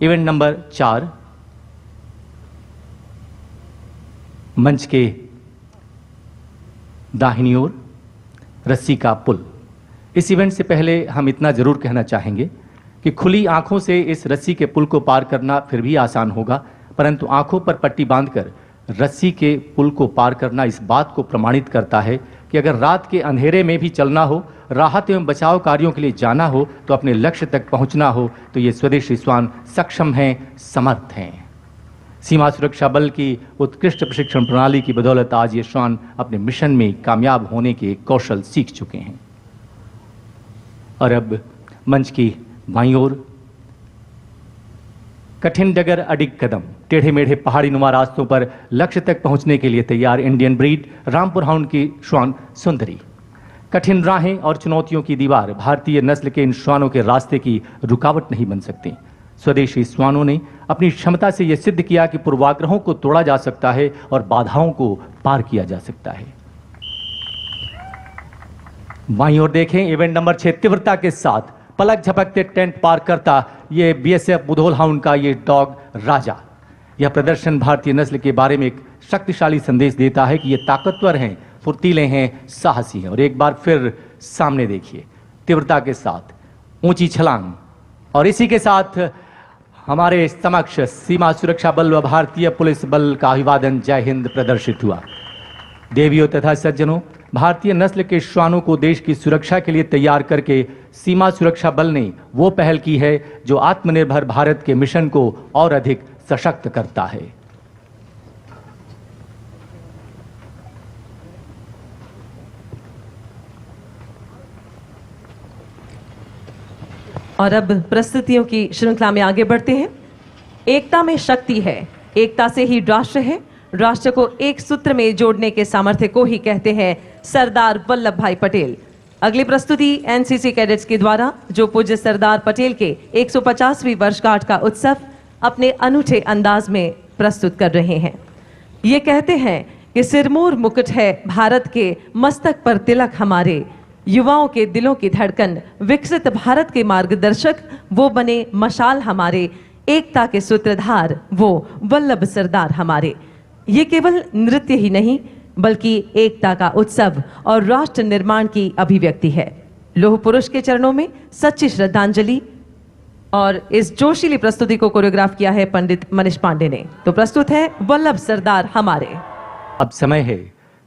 इवेंट नंबर 4, मंच के दाहिनी ओर रस्सी का पुल। इस इवेंट से पहले हम इतना जरूर कहना चाहेंगे कि खुली आंखों से इस रस्सी के पुल को पार करना फिर भी आसान होगा, परंतु आंखों पर पट्टी बांधकर रस्सी के पुल को पार करना इस बात को प्रमाणित करता है कि अगर रात के अंधेरे में भी चलना हो, राहत एवं बचाव कार्यों के लिए जाना हो, तो अपने लक्ष्य तक पहुंचना हो, तो ये स्वदेशी श्वान सक्षम हैं, समर्थ हैं। सीमा सुरक्षा बल की उत्कृष्ट प्रशिक्षण प्रणाली की बदौलत आज ये श्वान अपने मिशन में कामयाब होने के कौशल सीख चुके हैं। और अब मंच की बाईं ओर कठिन डगर अडिग कदम, टेढ़े मेढ़े पहाड़ी नुमा रास्तों पर लक्ष्य तक पहुंचने के लिए तैयार इंडियन ब्रीड रामपुर हाउंड की श्वान सुंदरी। कठिन राहें और चुनौतियों की दीवार भारतीय नस्ल के इन श्वानों के रास्ते की रुकावट नहीं बन सकती। स्वदेशी श्वानों ने अपनी क्षमता से यह सिद्ध किया कि पूर्वाग्रहों को तोड़ा जा सकता है और बाधाओं को पार किया जा सकता है। बाईं ओर देखें, इवेंट नंबर 6, तीव्रता के साथ पलक झपकते टेंट पार करता ये बीएसएफ मुधोल हाउंड का ये डॉग राजा। यह प्रदर्शन भारतीय नस्ल के बारे में एक शक्तिशाली संदेश देता है कि ये ताकतवर हैं, फुर्तीले हैं, साहसी हैं। और एक बार फिर सामने देखिए, तीव्रता के साथ ऊंची छलांग, और इसी के साथ हमारे समक्ष सीमा सुरक्षा बल व भारतीय पुलिस बल का अभिवादन जय हिंद प्रदर्शित हुआ। देवियों तथा सज्जनों, भारतीय नस्ल के श्वानों को देश की सुरक्षा के लिए तैयार करके सीमा सुरक्षा बल ने वो पहल की है जो आत्मनिर्भर भारत के मिशन को और अधिक सशक्त करता है। और अब प्रस्तुतियों की श्रृंखला में आगे बढ़ते हैं। एकता में शक्ति है, एकता से ही राष्ट्र है, राष्ट्र को एक सूत्र में जोड़ने के सामर्थ्य को ही कहते हैं सरदार वल्लभ भाई पटेल। अगली प्रस्तुति एनसीसी कैडेट्स के द्वारा जो पूज्य सरदार पटेल के 150वीं वर्षगांठ का उत्सव अपने अनूठे अंदाज में प्रस्तुत कर रहे हैं। ये कहते हैं कि सिरमौर मुकुट है भारत के, मस्तक पर तिलक हमारे, युवाओं के दिलों की धड़कन, विकसित भारत के मार्गदर्शक, वो बने मशाल हमारे, एकता के सूत्रधार वो वल्लभ सरदार हमारे। ये केवल नृत्य ही नहीं बल्कि एकता का उत्सव और राष्ट्र निर्माण की अभिव्यक्ति है। लौह पुरुष के चरणों में सच्ची श्रद्धांजलि। और इस जोशीली प्रस्तुति को कोरियोग्राफ किया है पंडित मनीष पांडे ने। तो प्रस्तुत है वल्लभ सरदार हमारे। अब समय है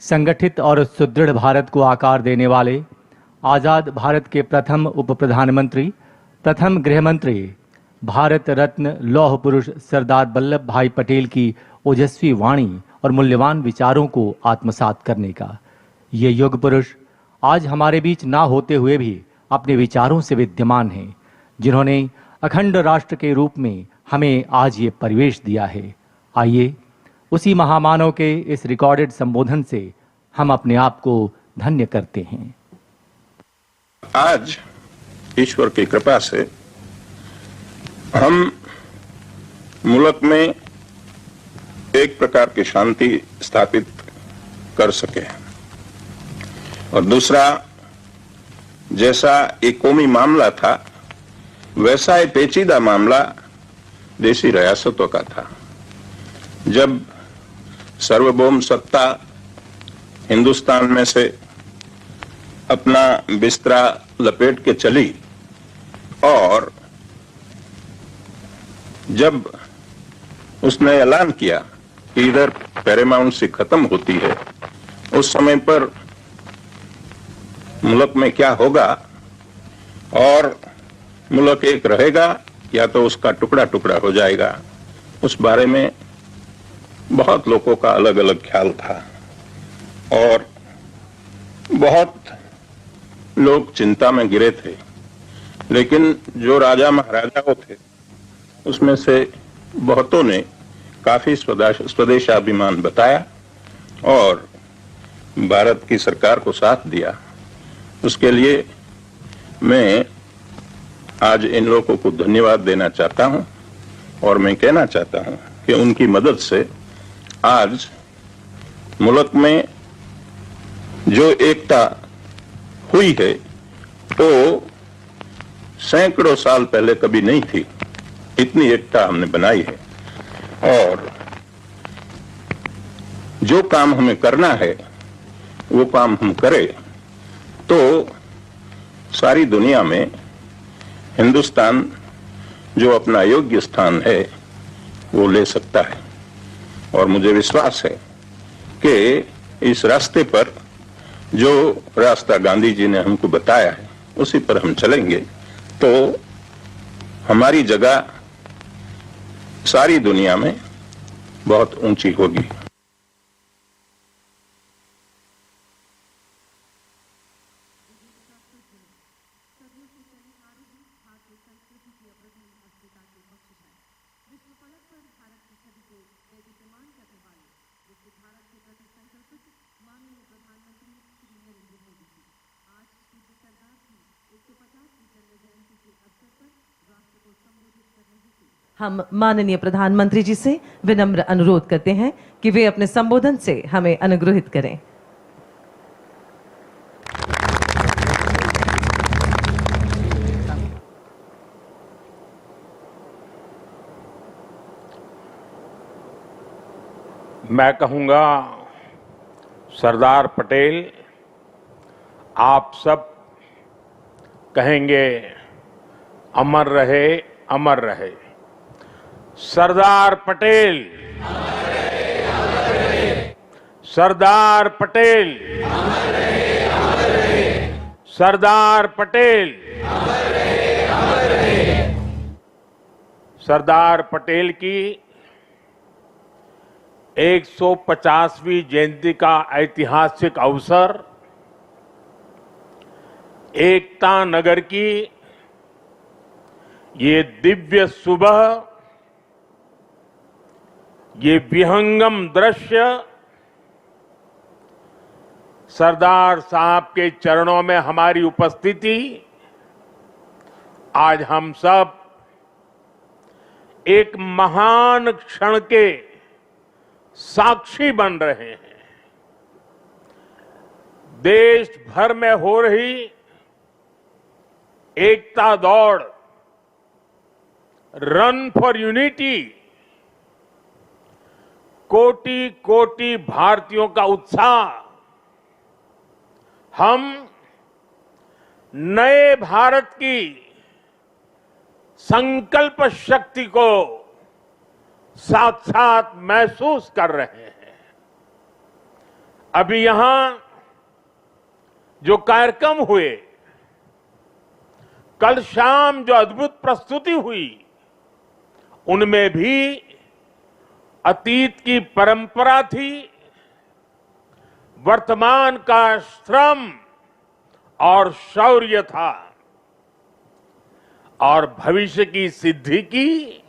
संगठित और सुदृढ़ भारत को आकार देने वाले आजाद भारत के प्रथम उप प्रधानमंत्री, प्रथम गृह मंत्री, भारत रत्न लौह पुरुष सरदार वल्लभ भाई पटेल की ओजस्वी वाणी और मूल्यवान विचारों को आत्मसात करने का। ये युग पुरुष आज हमारे बीच ना होते हुए भी अपने विचारों से विद्यमान हैं। जिन्होंने अखंड राष्ट्र के रूप में हमें आज ये परिवेश दिया है। आइए उसी महामानव के इस रिकॉर्डेड संबोधन से हम अपने आप को धन्य करते हैं। आज ईश्वर की कृपा से हम मुल्क में एक प्रकार की शांति स्थापित कर सके और दूसरा, जैसा एक कौमी मामला था वैसा एक पेचीदा मामला देशी रियासतों का था। जब सार्वभौम सत्ता हिंदुस्तान में से अपना बिस्तरा लपेट के चली और जब उसने ऐलान किया कि इधर पैरामाउंसी खत्म होती है, उस समय पर मुल्क में क्या होगा और मुल्क एक रहेगा या तो उसका टुकड़ा टुकड़ा हो जाएगा, उस बारे में बहुत लोगों का अलग अलग ख्याल था और बहुत लोग चिंता में गिरे थे। लेकिन जो राजा महाराजाओं थे उसमें से बहुतों ने काफी स्वदेशाभिमान बताया और भारत की सरकार को साथ दिया। उसके लिए मैं आज इन लोगों को धन्यवाद देना चाहता हूं और मैं कहना चाहता हूं कि उनकी मदद से आज मुल्क में जो एकता हुई है वो सैकड़ों साल पहले कभी नहीं थी। इतनी एकता हमने बनाई है और जो काम हमें करना है वो काम हम करें तो सारी दुनिया में हिंदुस्तान जो अपना योग्य स्थान है वो ले सकता है। और मुझे विश्वास है कि इस रास्ते पर जो रास्ता गांधी जी ने हमको बताया है उसी पर हम चलेंगे तो हमारी जगह सारी दुनिया में बहुत ऊंची होगी। हम माननीय प्रधानमंत्री जी से विनम्र अनुरोध करते हैं कि वे अपने संबोधन से हमें अनुग्रहित करें। मैं कहूंगा सरदार पटेल, आप सब कहेंगे अमर रहे, अमर रहे। सरदार पटेल, सरदार पटेल, सरदार पटेल, सरदार पटेल की 150वीं जयंती का ऐतिहासिक अवसर एकता नगर की ये दिव्य सुबह, ये विहंगम दृश्य सरदार साहब के चरणों में हमारी उपस्थिति, आज हम सब एक महान क्षण के साक्षी बन रहे हैं। देश भर में हो रही एकता दौड़, रन फॉर यूनिटी, कोटि कोटि भारतीयों का उत्साह, हम नए भारत की संकल्प शक्ति को साथ-साथ महसूस कर रहे हैं। अभी यहां जो कार्यक्रम हुए, कल शाम जो अद्भुत प्रस्तुति हुई, उनमें भी अतीत की परंपरा थी, वर्तमान का श्रम और शौर्य था। और भविष्य की सिद्धि की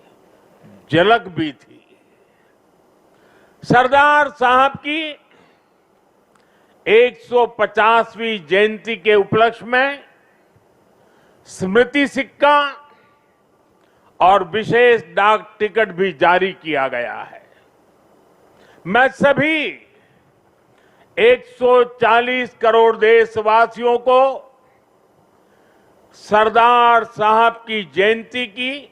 झलक भी थी। सरदार साहब की 150वीं जयंती के उपलक्ष्य में स्मृति सिक्का और विशेष डाक टिकट भी जारी किया गया है। मैं सभी 140 करोड़ देशवासियों को सरदार साहब की जयंती की,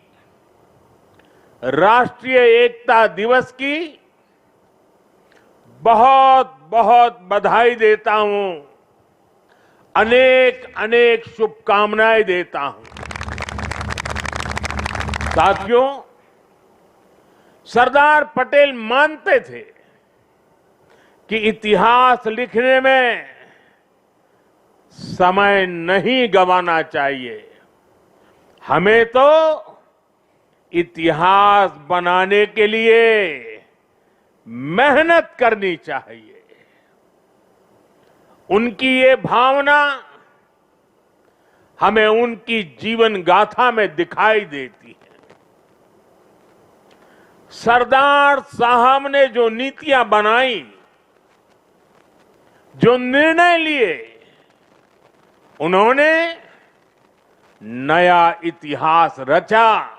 राष्ट्रीय एकता दिवस की बहुत बहुत बधाई देता हूं, अनेक अनेक शुभकामनाएं देता हूं। साथियों, सरदार पटेल मानते थे कि इतिहास लिखने में समय नहीं गंवाना चाहिए। हमें तो इतिहास बनाने के लिए मेहनत करनी चाहिए। उनकी ये भावना हमें उनकी जीवन गाथा में दिखाई देती है। सरदार साहब ने जो नीतियां बनाई, जो निर्णय लिए, उन्होंने नया इतिहास रचा,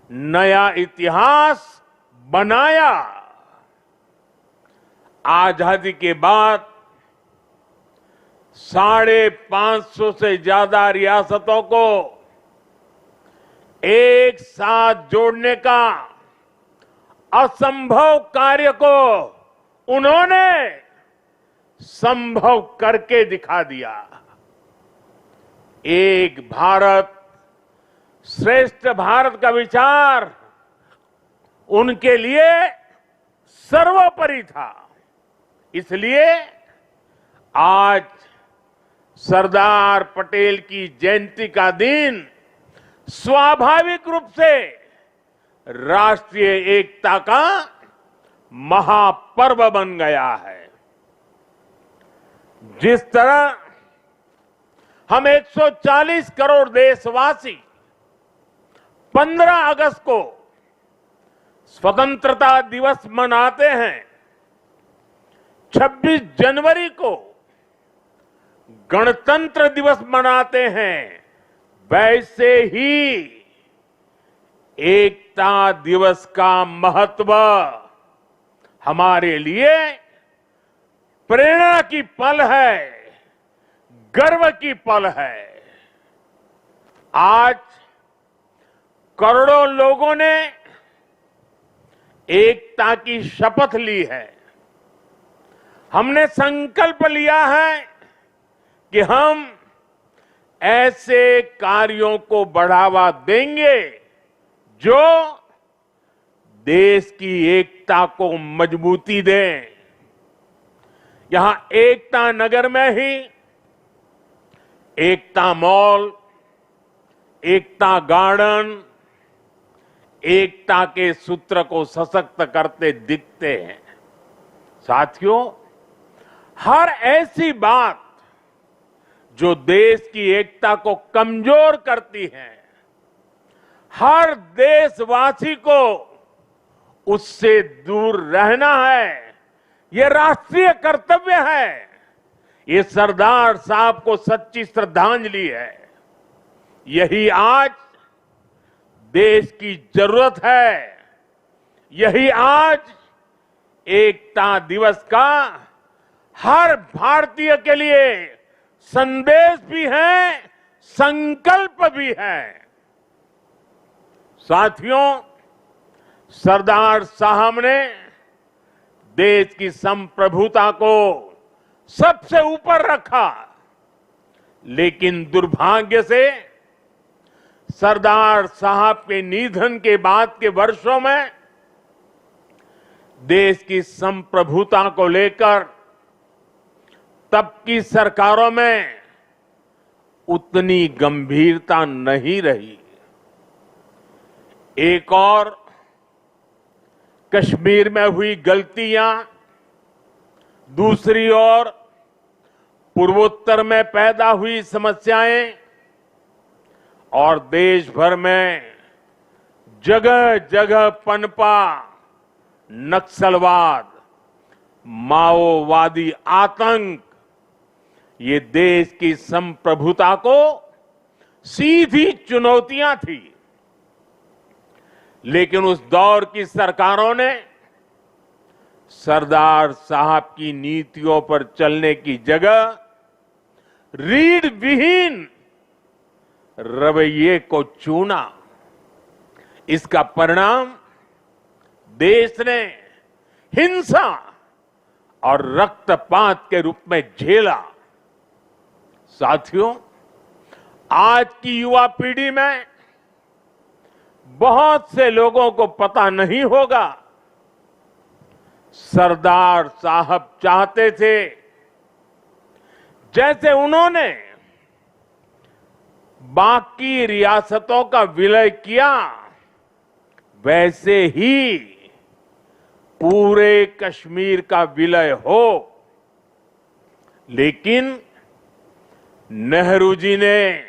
नया इतिहास बनाया। आजादी के बाद 550 से ज्यादा रियासतों को एक साथ जोड़ने का असंभव कार्य को उन्होंने संभव करके दिखा दिया। एक भारत श्रेष्ठ भारत का विचार उनके लिए सर्वोपरि था। इसलिए आज सरदार पटेल की जयंती का दिन स्वाभाविक रूप से राष्ट्रीय एकता का महापर्व बन गया है। जिस तरह हम 140 करोड़ देशवासी 15 अगस्त को स्वतंत्रता दिवस मनाते हैं, 26 जनवरी को गणतंत्र दिवस मनाते हैं, वैसे ही एकता दिवस का महत्व हमारे लिए प्रेरणा की पल है, गर्व की पल है। आज करोड़ों लोगों ने एकता की शपथ ली है। हमने संकल्प लिया है कि हम ऐसे कार्यों को बढ़ावा देंगे जो देश की एकता को मजबूती दें। यहां एकता नगर में ही एकता मॉल, एकता गार्डन, एकता के सूत्र को सशक्त करते दिखते हैं। साथियों, हर ऐसी बात जो देश की एकता को कमजोर करती है, हर देशवासी को उससे दूर रहना है। यह राष्ट्रीय कर्तव्य है। ये सरदार साहब को सच्ची श्रद्धांजलि है। यही आज देश की जरूरत है। यही आज एकता दिवस का हर भारतीय के लिए संदेश भी है, संकल्प भी है। साथियों, सरदार साहब ने देश की संप्रभुता को सबसे ऊपर रखा, लेकिन दुर्भाग्य से सरदार साहब के निधन के बाद के वर्षों में देश की संप्रभुता को लेकर तब की सरकारों में उतनी गंभीरता नहीं रही। एक और कश्मीर में हुई गलतियां, दूसरी ओर पूर्वोत्तर में पैदा हुई समस्याएं और देश भर में जगह जगह पनपा नक्सलवाद, माओवादी आतंक, ये देश की संप्रभुता को सीधी चुनौतियां थी। लेकिन उस दौर की सरकारों ने सरदार साहब की नीतियों पर चलने की जगह रीढ़ विहीन रवैये को चुना। इसका परिणाम देश ने हिंसा और रक्तपात के रूप में झेला। साथियों, आज की युवा पीढ़ी में बहुत से लोगों को पता नहीं होगा, सरदार साहब चाहते थे जैसे उन्होंने बाकी रियासतों का विलय किया, वैसे ही पूरे कश्मीर का विलय हो। लेकिन नेहरू जी ने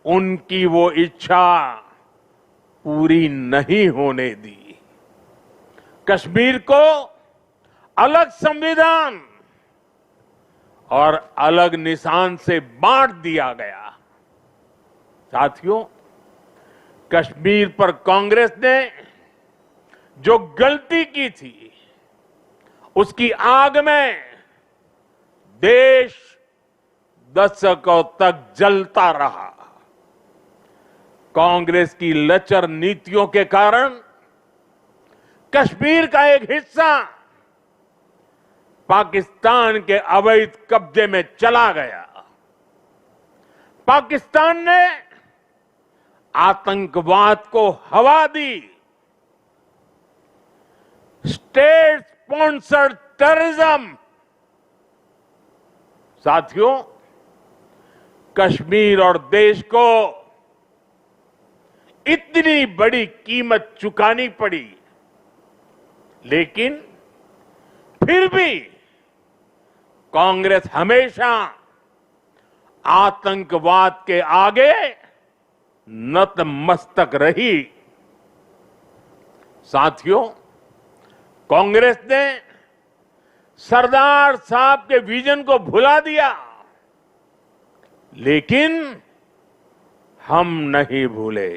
उनकी वो इच्छा पूरी नहीं होने दी। कश्मीर को अलग संविधान और अलग निशान से बांट दिया गया। साथियों, कश्मीर पर कांग्रेस ने जो गलती की थी, उसकी आग में देश दशकों तक जलता रहा। कांग्रेस की लचर नीतियों के कारण कश्मीर का एक हिस्सा पाकिस्तान के अवैध कब्जे में चला गया। पाकिस्तान ने आतंकवाद को हवा दी। State sponsored terrorism. साथियों, कश्मीर और देश को इतनी बड़ी कीमत चुकानी पड़ी, लेकिन फिर भी कांग्रेस हमेशा आतंकवाद के आगे नतमस्तक रही। साथियों, कांग्रेस ने सरदार साहब के विजन को भुला दिया, लेकिन हम नहीं भूले।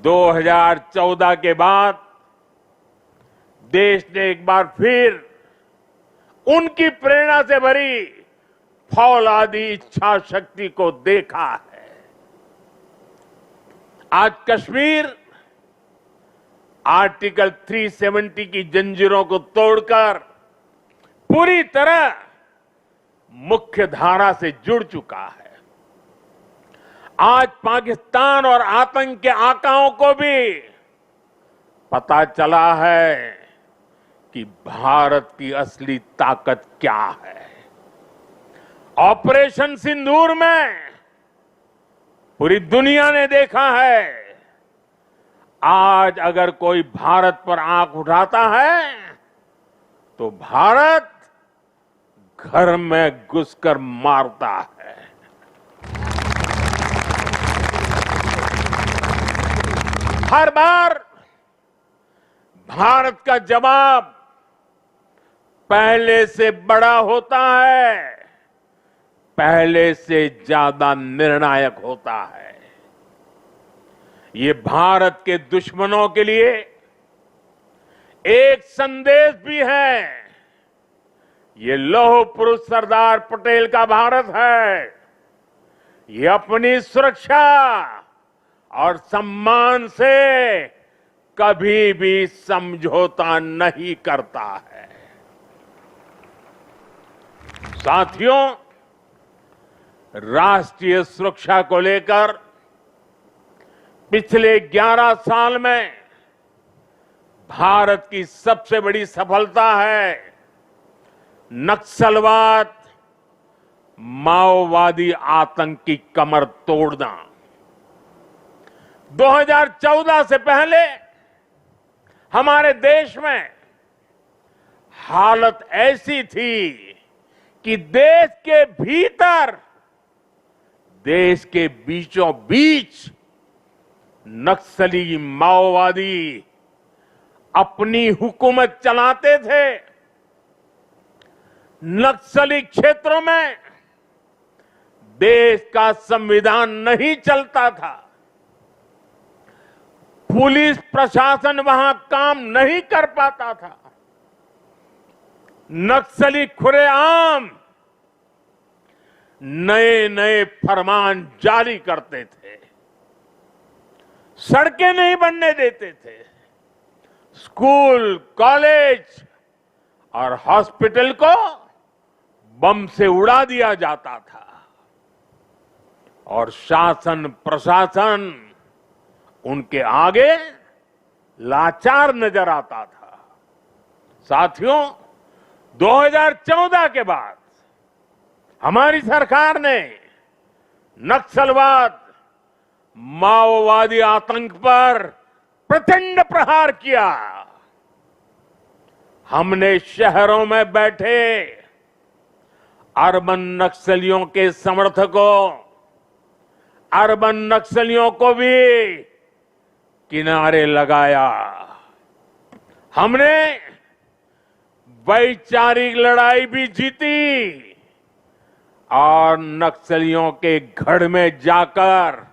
2014 के बाद देश ने एक बार फिर उनकी प्रेरणा से भरी फौलादी इच्छा शक्ति को देखा है। आज कश्मीर आर्टिकल 370 की जंजीरों को तोड़कर पूरी तरह मुख्य धारा से जुड़ चुका है। आज पाकिस्तान और आतंक के आकाओं को भी पता चला है कि भारत की असली ताकत क्या है। ऑपरेशन सिंदूर में पूरी दुनिया ने देखा है, आज अगर कोई भारत पर आंख उठाता है तो भारत घर में घुसकर मारता है। हर बार भारत का जवाब पहले से बड़ा होता है, पहले से ज्यादा निर्णायक होता है। ये भारत के दुश्मनों के लिए एक संदेश भी है। ये लौह पुरुष सरदार पटेल का भारत है। ये अपनी सुरक्षा और सम्मान से कभी भी समझौता नहीं करता है। साथियों, राष्ट्रीय सुरक्षा को लेकर पिछले 11 साल में भारत की सबसे बड़ी सफलता है नक्सलवाद, माओवादी आतंक की कमर तोड़ना। 2014 से पहले हमारे देश में हालत ऐसी थी कि देश के भीतर देश के बीचों बीच नक्सली माओवादी अपनी हुकूमत चलाते थे। नक्सली क्षेत्रों में देश का संविधान नहीं चलता था। पुलिस प्रशासन वहां काम नहीं कर पाता था। नक्सली खुलेआम नए नए फरमान जारी करते थे, सड़कें नहीं बनने देते थे, स्कूल, कॉलेज और हॉस्पिटल को बम से उड़ा दिया जाता था और शासन प्रशासन उनके आगे लाचार नजर आता था। साथियों, 2014 के बाद हमारी सरकार ने नक्सलवाद, माओवादी आतंक पर प्रचंड प्रहार किया। हमने शहरों में बैठे अर्बन नक्सलियों के समर्थकों, अर्बन नक्सलियों को भी किनारे लगाया। हमने वैचारिक लड़ाई भी जीती और नक्सलियों के गढ़ में जाकर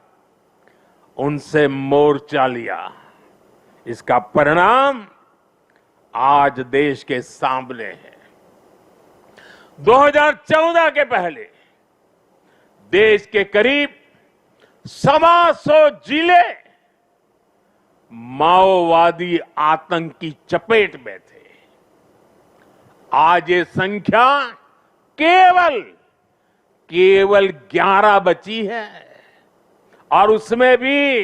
उनसे मोर्चा लिया। इसका परिणाम आज देश के सामने है। 2014 के पहले देश के करीब 125 जिले माओवादी आतंक की चपेट में थे। आज ये संख्या केवल 11 बची है और उसमें भी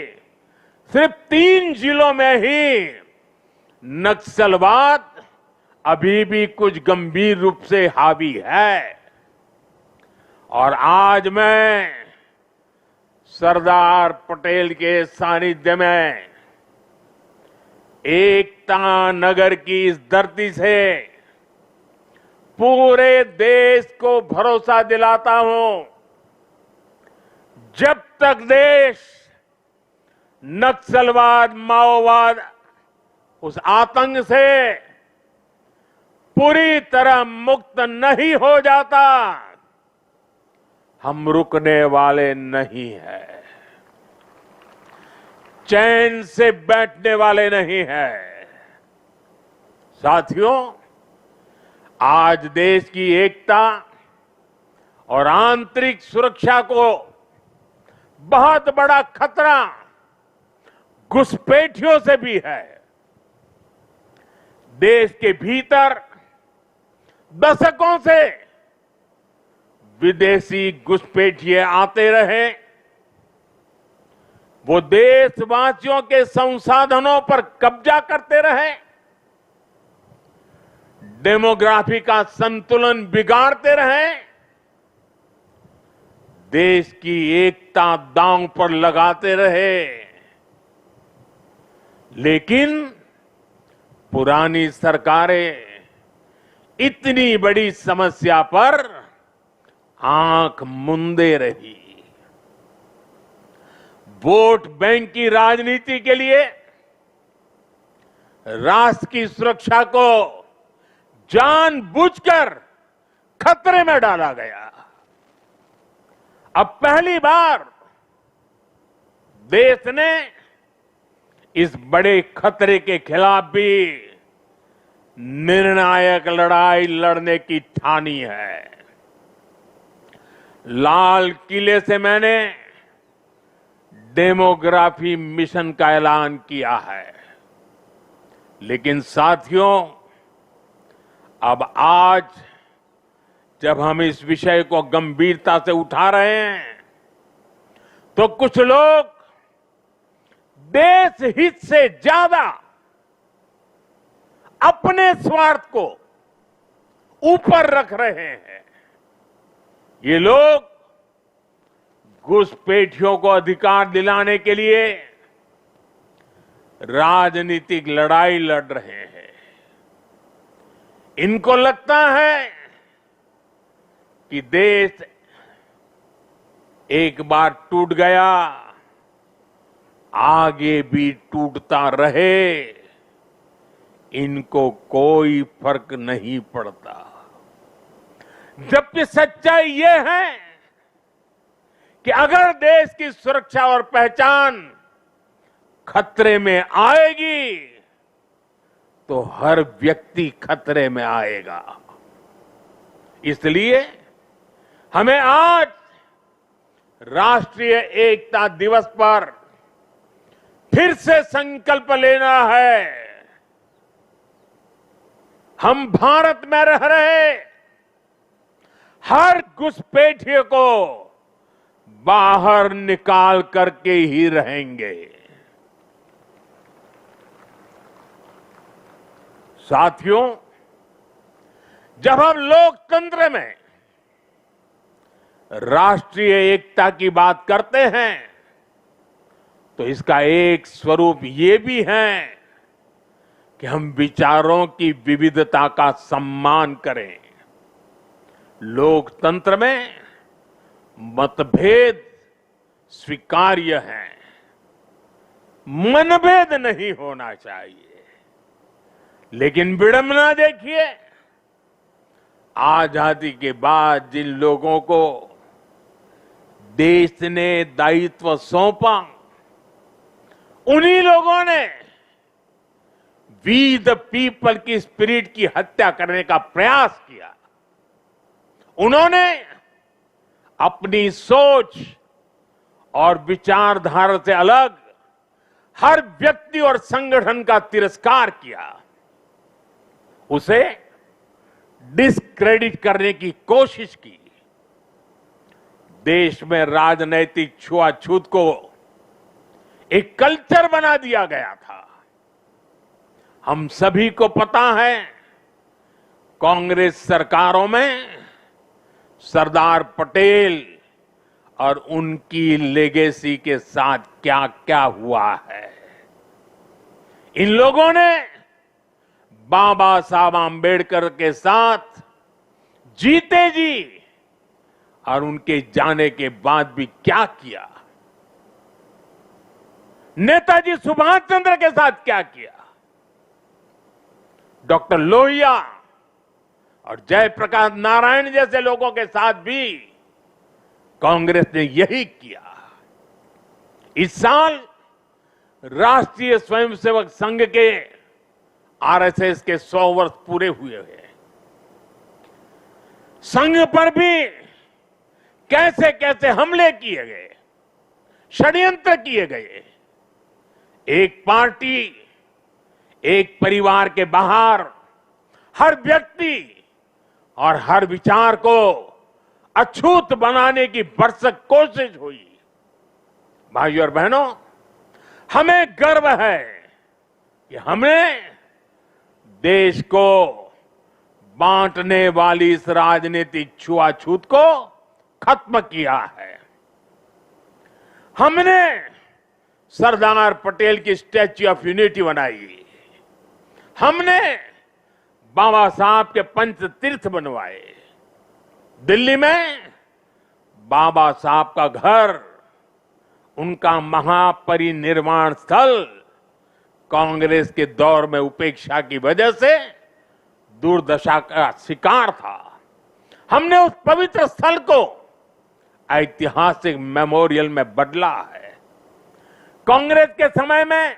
सिर्फ 3 जिलों में ही नक्सलवाद अभी भी कुछ गंभीर रूप से हावी है। और आज मैं सरदार पटेल के सानिध्य में एकता नगर की इस धरती से पूरे देश को भरोसा दिलाता हूं, जब तक देश नक्सलवाद, माओवाद, उस आतंक से पूरी तरह मुक्त नहीं हो जाता, हम रुकने वाले नहीं हैं, चैन से बैठने वाले नहीं हैं। साथियों, आज देश की एकता और आंतरिक सुरक्षा को बहुत बड़ा खतरा घुसपैठियों से भी है। देश के भीतर दशकों से विदेशी घुसपैठिए आते रहे, वो देशवासियों के संसाधनों पर कब्जा करते रहे, डेमोग्राफी का संतुलन बिगाड़ते रहे, देश की एकता दांव पर लगाते रहे। लेकिन पुरानी सरकारें इतनी बड़ी समस्या पर आंख मूंदे रही। वोट बैंक की राजनीति के लिए राष्ट्र की सुरक्षा को जानबूझकर खतरे में डाला गया। अब पहली बार देश ने इस बड़े खतरे के खिलाफ भी निर्णायक लड़ाई लड़ने की ठानी है। लाल किले से मैंने डेमोग्राफी मिशन का ऐलान किया है, लेकिन साथियों, अब आज जब हम इस विषय को गंभीरता से उठा रहे हैं, तो कुछ लोग देश हित से ज्यादा अपने स्वार्थ को ऊपर रख रहे हैं। ये लोग घुसपैठियों को अधिकार दिलाने के लिए राजनीतिक लड़ाई लड़ रहे हैं। इनको लगता है कि देश एक बार टूट गया, आगे भी टूटता रहे, इनको कोई फर्क नहीं पड़ता। जबकि सच्चाई ये है कि अगर देश की सुरक्षा और पहचान खतरे में आएगी तो हर व्यक्ति खतरे में आएगा। इसलिए हमें आज राष्ट्रीय एकता दिवस पर फिर से संकल्प लेना है। हम भारत में रह रहे हर घुसपैठिए को बाहर निकाल करके ही रहेंगे। साथियों, जब हम लोकतंत्र में राष्ट्रीय एकता की बात करते हैं तो इसका एक स्वरूप ये भी है कि हम विचारों की विविधता का सम्मान करें। लोकतंत्र में मतभेद स्वीकार्य है, मनभेद नहीं होना चाहिए। लेकिन विडंबना देखिए, आजादी के बाद जिन लोगों को देश ने दायित्व सौंपा, उन्हीं लोगों ने वी द पीपल की स्पिरिट की हत्या करने का प्रयास किया। उन्होंने अपनी सोच और विचारधारा से अलग हर व्यक्ति और संगठन का तिरस्कार किया, उसे डिस्क्रेडिट करने की कोशिश की। देश में राजनैतिक छुआछूत को एक कल्चर बना दिया गया था। हम सभी को पता है, कांग्रेस सरकारों में सरदार पटेल और उनकी लेगेसी के साथ क्या क्या हुआ है। इन लोगों ने बाबा साहब आंबेडकर के साथ जीते जी और उनके जाने के बाद भी क्या किया, नेताजी सुभाष चंद्र के साथ क्या किया, डॉक्टर लोहिया और जयप्रकाश नारायण जैसे लोगों के साथ भी कांग्रेस ने यही किया। इस साल राष्ट्रीय स्वयंसेवक संघ के आरएसएस के 100 वर्ष पूरे हुए हैं। संघ पर भी कैसे कैसे हमले किए गए, षड्यंत्र किए गए। एक पार्टी, एक परिवार के बाहर हर व्यक्ति और हर विचार को अछूत बनाने की भरसक कोशिश हुई। भाइयों और बहनों, हमें गर्व है कि हमने देश को बांटने वाली इस राजनीतिक छुआछूत को खत्म किया है। हमने सरदार पटेल की स्टैच्यू ऑफ यूनिटी बनाई, हमने बाबा साहब के पंच तीर्थ बनवाए। दिल्ली में बाबा साहब का घर, उनका महापरिनिर्वाण स्थल कांग्रेस के दौर में उपेक्षा की वजह से दुर्दशा का शिकार था। हमने उस पवित्र स्थल को ऐतिहासिक मेमोरियल में बदला है। कांग्रेस के समय में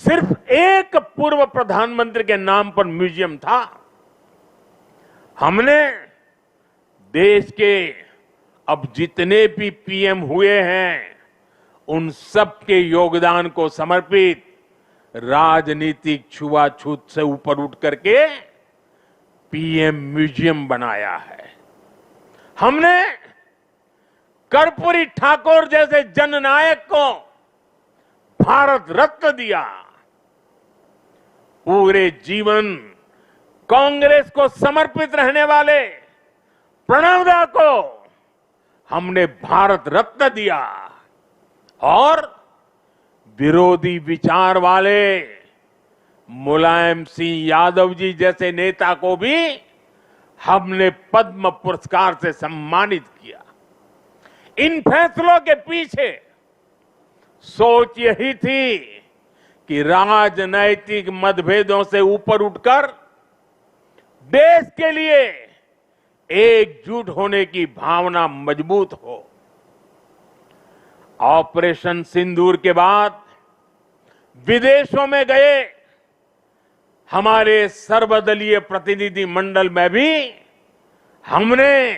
सिर्फ एक पूर्व प्रधानमंत्री के नाम पर म्यूजियम था। हमने देश के अब जितने भी पीएम हुए हैं, उन सब के योगदान को समर्पित राजनीतिक छुआछूत से ऊपर उठ करके पीएम म्यूजियम बनाया है। हमने कर्पूरी ठाकुर जैसे जननायक को भारत रत्न दिया। पूरे जीवन कांग्रेस को समर्पित रहने वाले प्रणब दा को हमने भारत रत्न दिया और विरोधी विचार वाले मुलायम सिंह यादव जी जैसे नेता को भी हमने पद्म पुरस्कार से सम्मानित किया। इन फैसलों के पीछे सोच यही थी कि राजनैतिक मतभेदों से ऊपर उठकर देश के लिए एकजुट होने की भावना मजबूत हो। ऑपरेशन सिंदूर के बाद विदेशों में गए हमारे सर्वदलीय प्रतिनिधि मंडल में भी हमने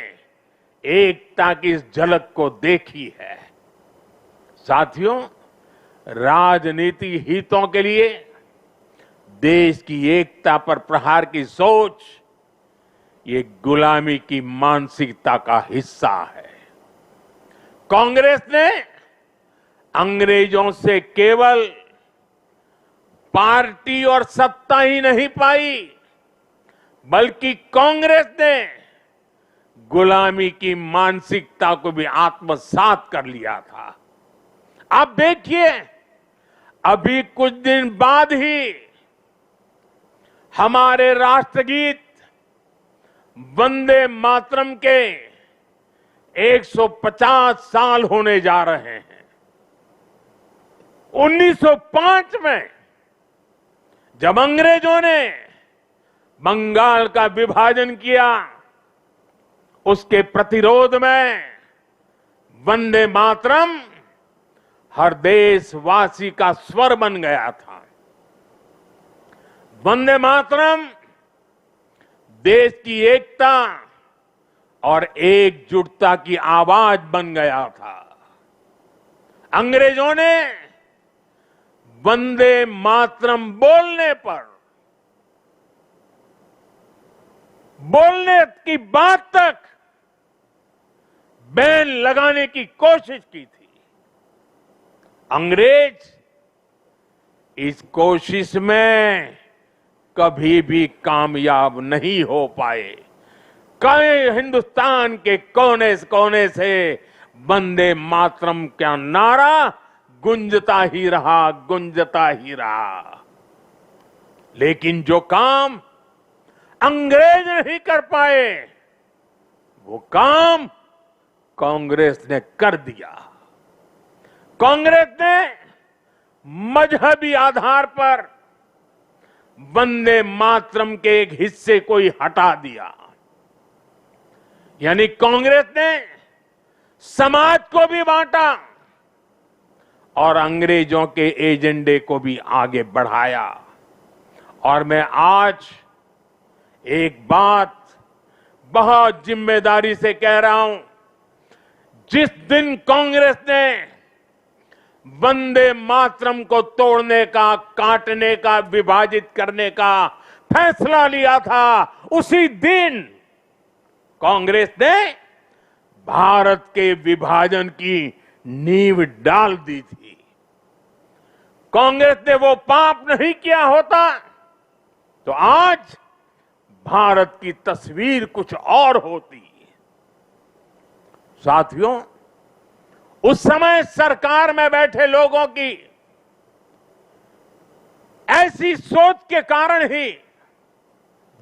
एकता की इस झलक को देखी है। साथियों, राजनीतिक हितों के लिए देश की एकता पर प्रहार की सोच ये गुलामी की मानसिकता का हिस्सा है। कांग्रेस ने अंग्रेजों से केवल पार्टी और सत्ता ही नहीं पाई, बल्कि कांग्रेस ने गुलामी की मानसिकता को भी आत्मसात कर लिया था। आप देखिए, अभी कुछ दिन बाद ही हमारे राष्ट्रगीत वंदे मातरम के 150 साल होने जा रहे हैं। 1905 में जब अंग्रेजों ने बंगाल का विभाजन किया, उसके प्रतिरोध में वंदे मातरम हर देशवासी का स्वर बन गया था। वंदे मातरम देश की एकता और एकजुटता की आवाज बन गया था। अंग्रेजों ने वंदे मातरम बोलने की बात तक बैन लगाने की कोशिश की थी। अंग्रेज इस कोशिश में कभी भी कामयाब नहीं हो पाए। कई हिंदुस्तान के कोने से वंदे मातरम का नारा गुंजता ही रहा। लेकिन जो काम अंग्रेज नहीं कर पाए, वो काम कांग्रेस ने कर दिया। कांग्रेस ने मजहबी आधार पर वंदे मातरम के एक हिस्से को ही हटा दिया। यानी कांग्रेस ने समाज को भी बांटा और अंग्रेजों के एजेंडे को भी आगे बढ़ाया। और मैं आज एक बात बहुत जिम्मेदारी से कह रहा हूं, जिस दिन कांग्रेस ने वंदे मातरम को तोड़ने का, काटने का, विभाजित करने का फैसला लिया था, उसी दिन कांग्रेस ने भारत के विभाजन की नींव डाल दी थी। कांग्रेस ने वो पाप नहीं किया होता तो आज भारत की तस्वीर कुछ और होती। साथियों, उस समय सरकार में बैठे लोगों की ऐसी सोच के कारण ही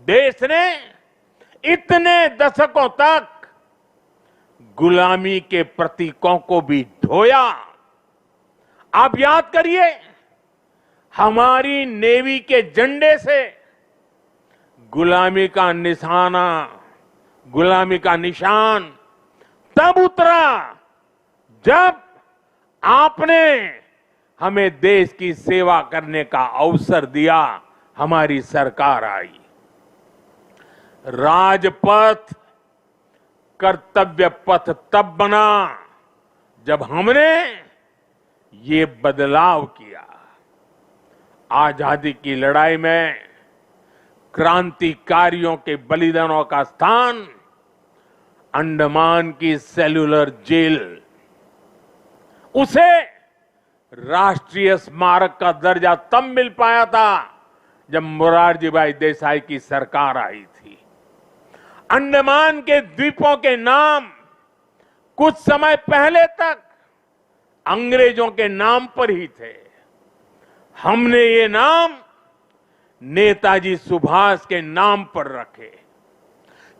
देश ने इतने दशकों तक गुलामी के प्रतीकों को भी ढोया। आप याद करिए, हमारी नेवी के झंडे से गुलामी का निशाना, गुलामी का निशान तब उतरा जब आपने हमें देश की सेवा करने का अवसर दिया, हमारी सरकार आई। राजपथ कर्तव्य पथ तब बना जब हमने ये बदलाव किया। आजादी की लड़ाई में क्रांतिकारियों के बलिदानों का स्थान अंडमान की सेल्यूलर जेल, उसे राष्ट्रीय स्मारक का दर्जा तब मिल पाया था जब मोरारजी भाई देसाई की सरकार आई थी। अंडमान के द्वीपों के नाम कुछ समय पहले तक अंग्रेजों के नाम पर ही थे। हमने ये नाम नेताजी सुभाष के नाम पर रखे।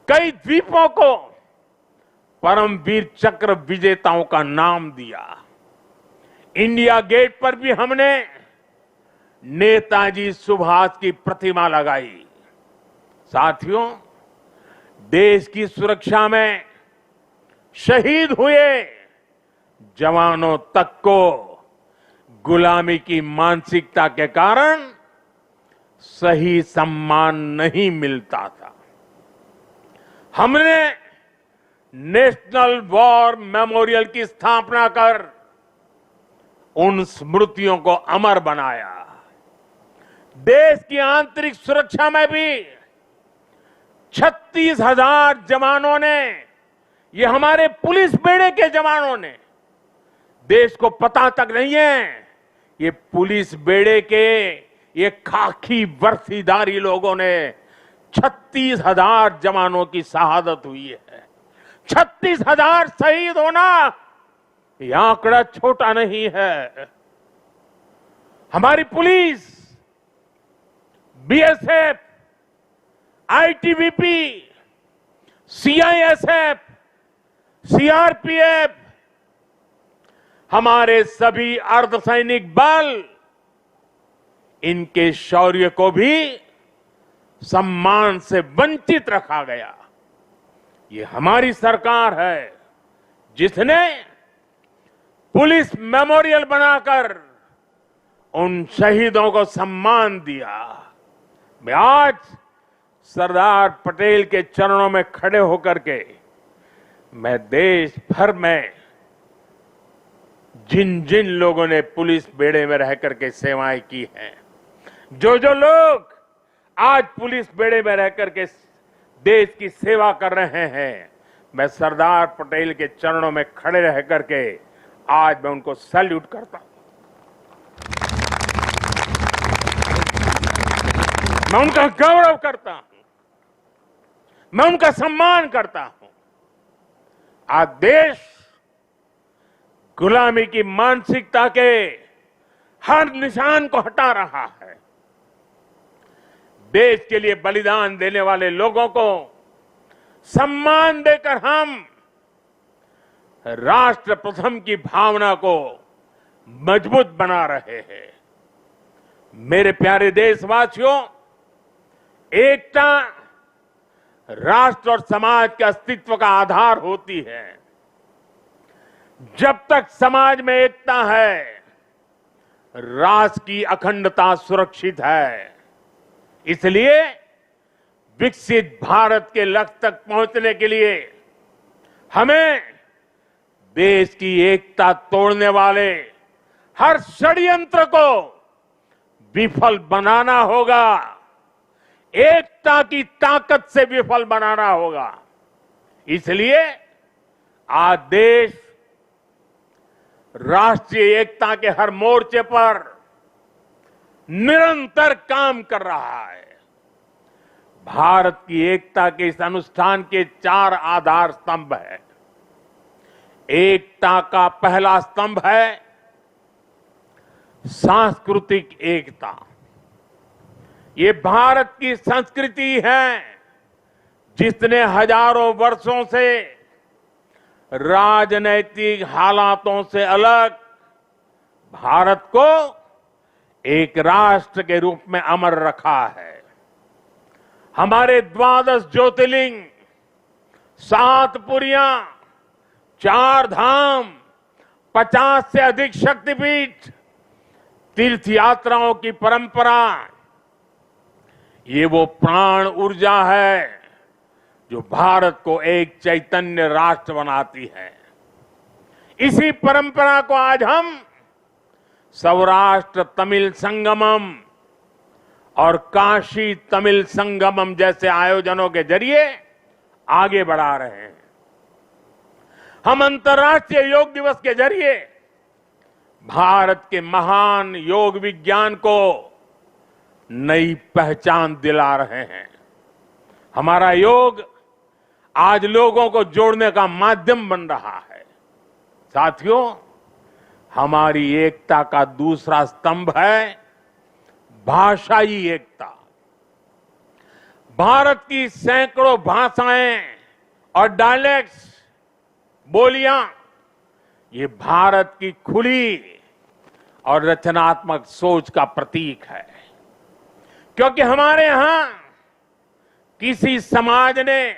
कई द्वीपों को परमवीर चक्र विजेताओं का नाम दिया। इंडिया गेट पर भी हमने नेताजी सुभाष की प्रतिमा लगाई। साथियों, देश की सुरक्षा में शहीद हुए जवानों तक को गुलामी की मानसिकता के कारण सही सम्मान नहीं मिलता था। हमने नेशनल वॉर मेमोरियल की स्थापना कर उन स्मृतियों को अमर बनाया। देश की आंतरिक सुरक्षा में भी 36,000 जवानों ने, ये हमारे पुलिस बेड़े के जवानों ने, देश को पता तक नहीं है, ये पुलिस बेड़े के ये खाकी वर्दीधारी लोगों ने 36,000 जवानों की शहादत हुई है। 36,000 शहीद होना ये आंकड़ा छोटा नहीं है। हमारी police, BSF, ITBP, CISF, CRPF, हमारे सभी अर्धसैनिक बल, इनके शौर्य को भी सम्मान से वंचित रखा गया। ये हमारी सरकार है जिसने पुलिस मेमोरियल बनाकर उन शहीदों को सम्मान दिया। मैं आज सरदार पटेल के चरणों में खड़े होकर के मैं देश भर में जिन जिन लोगों ने पुलिस बेड़े में रह करके सेवाएं की हैं, जो लोग आज पुलिस बेड़े में रह करके देश की सेवा कर रहे हैं, मैं सरदार पटेल के चरणों में खड़े रह करके आज मैं उनको सैल्यूट करता हूं। मैं उनका गौरव करता हूं, मैं उनका सम्मान करता हूं। आज देश गुलामी की मानसिकता के हर निशान को हटा रहा है। देश के लिए बलिदान देने वाले लोगों को सम्मान देकर हम राष्ट्र प्रथम की भावना को मजबूत बना रहे हैं। मेरे प्यारे देशवासियों, एकता राष्ट्र और समाज के अस्तित्व का आधार होती है। जब तक समाज में एकता है, राष्ट्र की अखंडता सुरक्षित है। इसलिए विकसित भारत के लक्ष्य तक पहुंचने के लिए हमें देश की एकता तोड़ने वाले हर षड्यंत्र को विफल बनाना होगा। एकता की ताकत से विफल बनाना होगा। इसलिए आज देश राष्ट्रीय एकता के हर मोर्चे पर निरंतर काम कर रहा है। भारत की एकता के इस अनुष्ठान के 4 आधार स्तंभ हैं। एकता का पहला स्तंभ है सांस्कृतिक एकता। ये भारत की संस्कृति है जिसने हजारों वर्षों से राजनैतिक हालातों से अलग भारत को एक राष्ट्र के रूप में अमर रखा है। हमारे 12 ज्योतिर्लिंग, 7 पुरियां, 4 धाम, 50 से अधिक शक्तिपीठ, तीर्थ यात्राओं की परंपरा, ये वो प्राण ऊर्जा है जो भारत को एक चैतन्य राष्ट्र बनाती है। इसी परंपरा को आज हम सौराष्ट्र तमिल संगमम और काशी तमिल संगमम जैसे आयोजनों के जरिए आगे बढ़ा रहे हैं। हम अंतर्राष्ट्रीय योग दिवस के जरिए भारत के महान योग विज्ञान को नई पहचान दिला रहे हैं। हमारा योग आज लोगों को जोड़ने का माध्यम बन रहा है। साथियों, हमारी एकता का दूसरा स्तंभ है भाषाई एकता। भारत की सैकड़ों भाषाएं और डायलेक्ट्स बोलियां ये भारत की खुली और रचनात्मक सोच का प्रतीक है, क्योंकि हमारे यहां किसी समाज ने,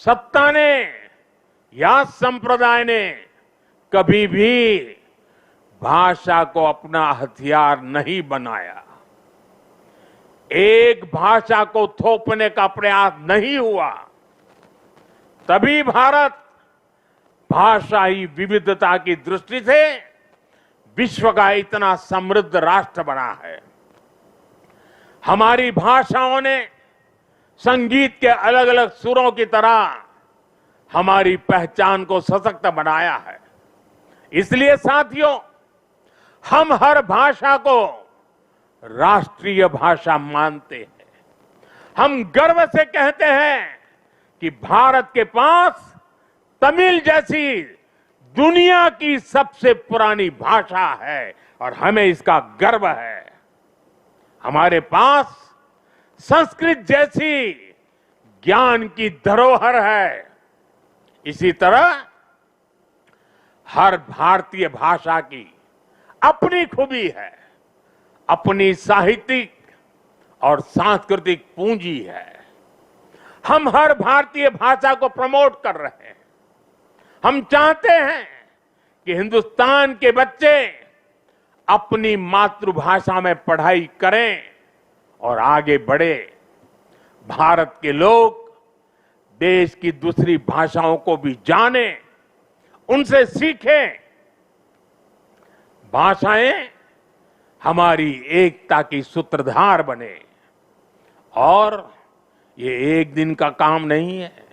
सत्ता ने या संप्रदाय ने कभी भी भाषा को अपना हथियार नहीं बनाया। एक भाषा को थोपने का प्रयास नहीं हुआ। तभी भारत भाषाई विविधता की दृष्टि से विश्व का इतना समृद्ध राष्ट्र बना है। हमारी भाषाओं ने संगीत के अलग अलग सुरों की तरह हमारी पहचान को सशक्त बनाया है। इसलिए साथियों, हम हर भाषा को राष्ट्रीय भाषा मानते हैं। हम गर्व से कहते हैं कि भारत के पास तमिल जैसी दुनिया की सबसे पुरानी भाषा है और हमें इसका गर्व है। हमारे पास संस्कृत जैसी ज्ञान की धरोहर है। इसी तरह हर भारतीय भाषा की अपनी खूबी है, अपनी साहित्यिक और सांस्कृतिक पूंजी है। हम हर भारतीय भाषा को प्रमोट कर रहे हैं। हम चाहते हैं कि हिंदुस्तान के बच्चे अपनी मातृभाषा में पढ़ाई करें और आगे बढ़े। भारत के लोग देश की दूसरी भाषाओं को भी जानें, उनसे सीखें। भाषाएं हमारी एकता की सूत्रधार बने। और ये एक दिन का काम नहीं है,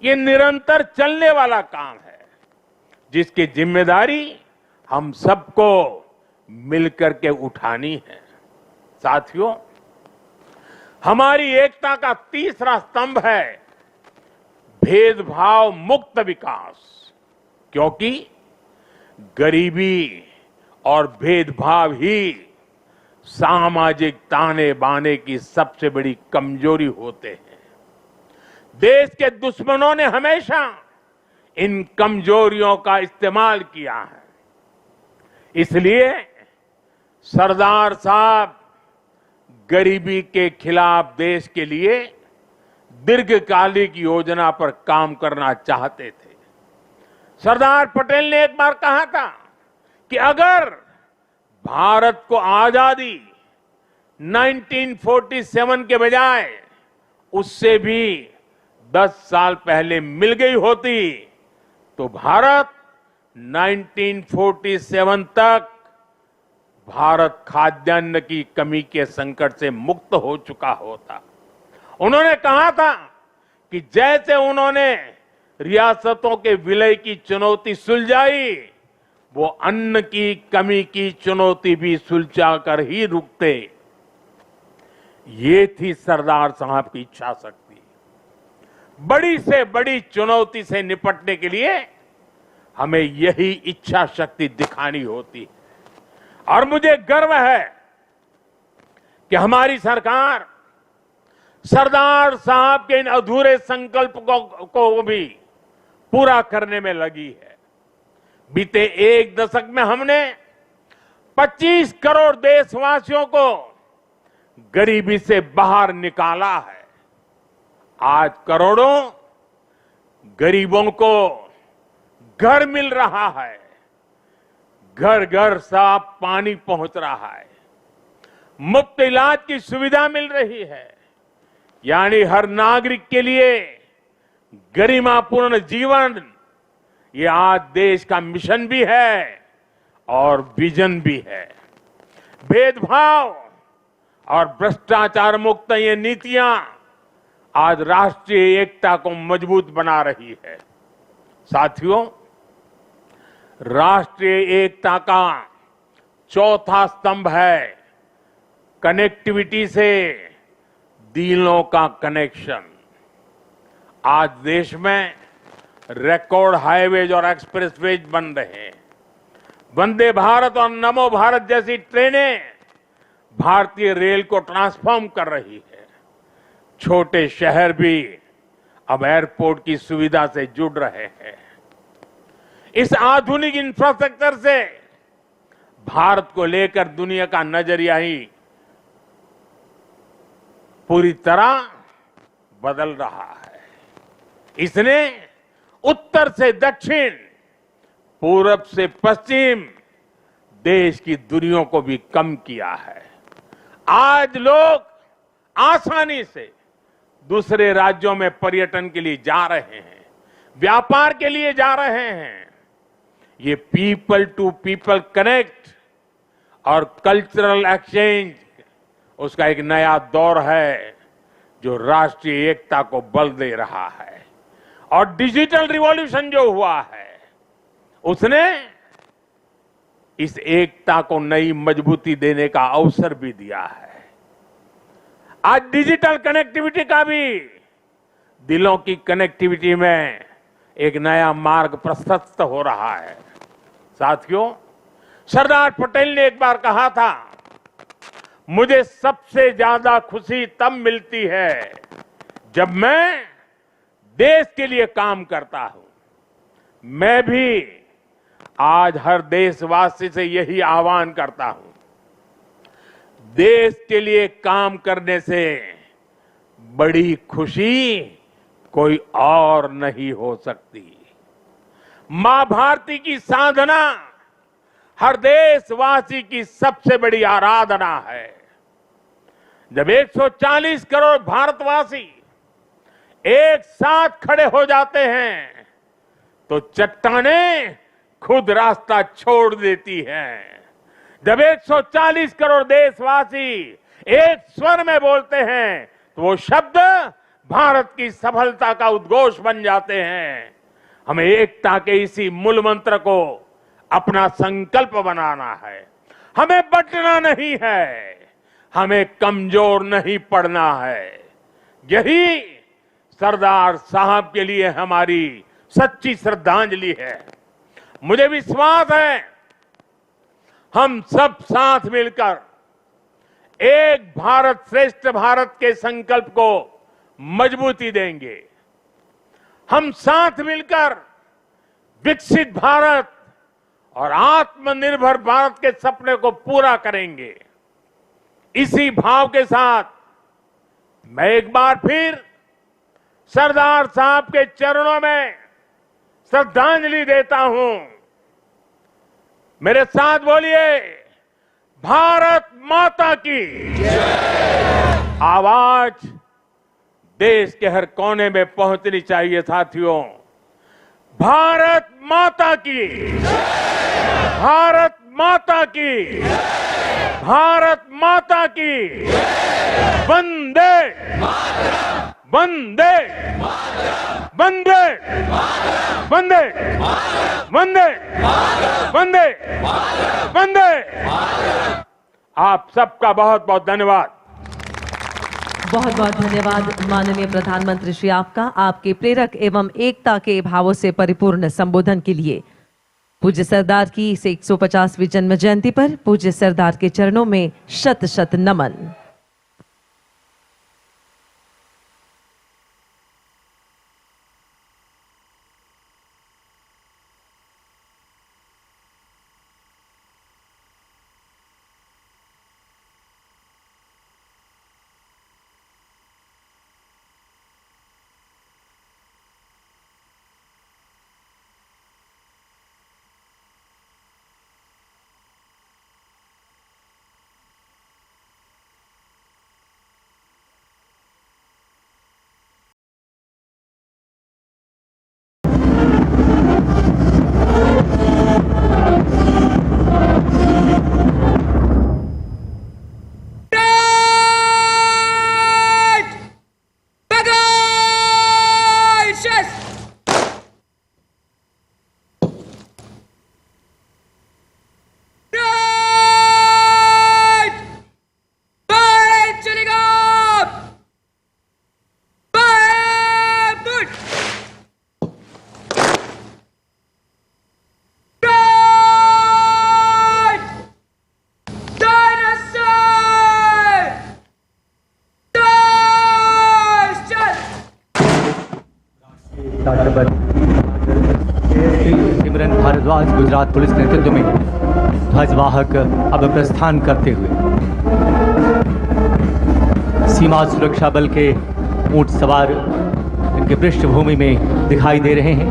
ये निरंतर चलने वाला काम है, जिसकी जिम्मेदारी हम सबको मिलकर के उठानी है। साथियों, हमारी एकता का तीसरा स्तंभ है भेदभाव मुक्त विकास, क्योंकि गरीबी और भेदभाव ही सामाजिक ताने बाने की सबसे बड़ी कमजोरी होते हैं। देश के दुश्मनों ने हमेशा इन कमजोरियों का इस्तेमाल किया है। इसलिए सरदार साहब गरीबी के खिलाफ देश के लिए दीर्घकालिक योजना पर काम करना चाहते थे। सरदार पटेल ने एक बार कहा था कि अगर भारत को आजादी 1947 के बजाय उससे भी 10 साल पहले मिल गई होती तो भारत 1947 तक भारत खाद्यान्न की कमी के संकट से मुक्त हो चुका होता। उन्होंने कहा था कि जैसे उन्होंने रियासतों के विलय की चुनौती सुलझाई, वो अन्न की कमी की चुनौती भी सुलझा कर ही रुकते। ये थी सरदार साहब की इच्छा शक्ति। बड़ी से बड़ी चुनौती से निपटने के लिए हमें यही इच्छा शक्ति दिखानी होती है। और मुझे गर्व है कि हमारी सरकार सरदार साहब के इन अधूरे संकल्प को भी पूरा करने में लगी है। बीते एक दशक में हमने 25 करोड़ देशवासियों को गरीबी से बाहर निकाला है। आज करोड़ों गरीबों को घर मिल रहा है, घर घर साफ पानी पहुंच रहा है, मुफ्त इलाज की सुविधा मिल रही है। यानी हर नागरिक के लिए गरिमापूर्ण जीवन, ये आज देश का मिशन भी है और विजन भी है। भेदभाव और भ्रष्टाचार मुक्त ये नीतियां आज राष्ट्रीय एकता को मजबूत बना रही है। साथियों, राष्ट्रीय एकता का चौथा स्तंभ है कनेक्टिविटी से दिलों का कनेक्शन। आज देश में रिकॉर्ड हाईवेज और एक्सप्रेसवेज बन रहे हैं। वंदे भारत और नमो भारत जैसी ट्रेनें भारतीय रेल को ट्रांसफॉर्म कर रही है। छोटे शहर भी अब एयरपोर्ट की सुविधा से जुड़ रहे हैं। इस आधुनिक इंफ्रास्ट्रक्चर से भारत को लेकर दुनिया का नजरिया ही पूरी तरह बदल रहा है। इसने उत्तर से दक्षिण, पूरब से पश्चिम देश की दूरियों को भी कम किया है। आज लोग आसानी से दूसरे राज्यों में पर्यटन के लिए जा रहे हैं, व्यापार के लिए जा रहे हैं। ये पीपल टू पीपल कनेक्ट और कल्चरल एक्सचेंज, उसका एक नया दौर है जो राष्ट्रीय एकता को बल दे रहा है। और डिजिटल रिवॉल्यूशन जो हुआ है, उसने इस एकता को नई मजबूती देने का अवसर भी दिया है। आज डिजिटल कनेक्टिविटी का भी दिलों की कनेक्टिविटी में एक नया मार्ग प्रशस्त हो रहा है। साथियों, सरदार पटेल ने एक बार कहा था, मुझे सबसे ज्यादा खुशी तब मिलती है जब मैं देश के लिए काम करता हूं। मैं भी आज हर देशवासी से यही आह्वान करता हूं, देश के लिए काम करने से बड़ी खुशी कोई और नहीं हो सकती। मां भारती की साधना हर देशवासी की सबसे बड़ी आराधना है। जब 140 करोड़ भारतवासी एक साथ खड़े हो जाते हैं तो चट्टानें खुद रास्ता छोड़ देती हैं। जब 140 करोड़ देशवासी एक स्वर में बोलते हैं तो वो शब्द भारत की सफलता का उद्घोष बन जाते हैं। हमें एकता के इसी मूल मंत्र को अपना संकल्प बनाना है। हमें बंटना नहीं है, हमें कमजोर नहीं पड़ना है। यही सरदार साहब के लिए हमारी सच्ची श्रद्धांजलि है। मुझे विश्वास है हम सब साथ मिलकर एक भारत श्रेष्ठ भारत के संकल्प को मजबूती देंगे। हम साथ मिलकर विकसित भारत और आत्मनिर्भर भारत के सपने को पूरा करेंगे। इसी भाव के साथ मैं एक बार फिर सरदार साहब के चरणों में श्रद्धांजलि देता हूं। मेरे साथ बोलिए, भारत माता की आवाज देश के हर कोने में पहुंचनी चाहिए। साथियों, भारत माता की, भारत माता की, भारत माता की, वंदे वंदे वंदे वंदे वंदे वंदे वंदे। आप सबका बहुत बहुत धन्यवाद। बहुत बहुत धन्यवाद माननीय प्रधानमंत्री श्री आपका, आपके प्रेरक एवं एकता के भावों से परिपूर्ण संबोधन के लिए। पूज्य सरदार की इस 150वीं जन्म जयंती पर पूज्य सरदार के चरणों में शत शत नमन। राष्ट्रपति सिमरन गुजरात पुलिस के नेतृत्व में ध्वजवाहक अब प्रस्थान करते हुए सीमा सुरक्षा बल के ऊंट सवार इनके पृष्ठभूमि में दिखाई दे रहे हैं।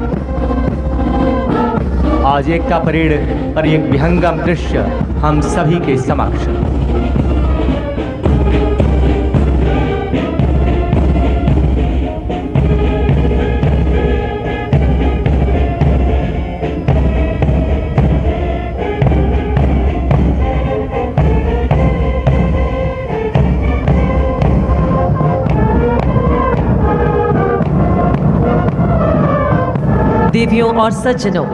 आज एकता परेड पर एक विहंगम दृश्य हम सभी के समक्ष। देवियों और सज्जनों,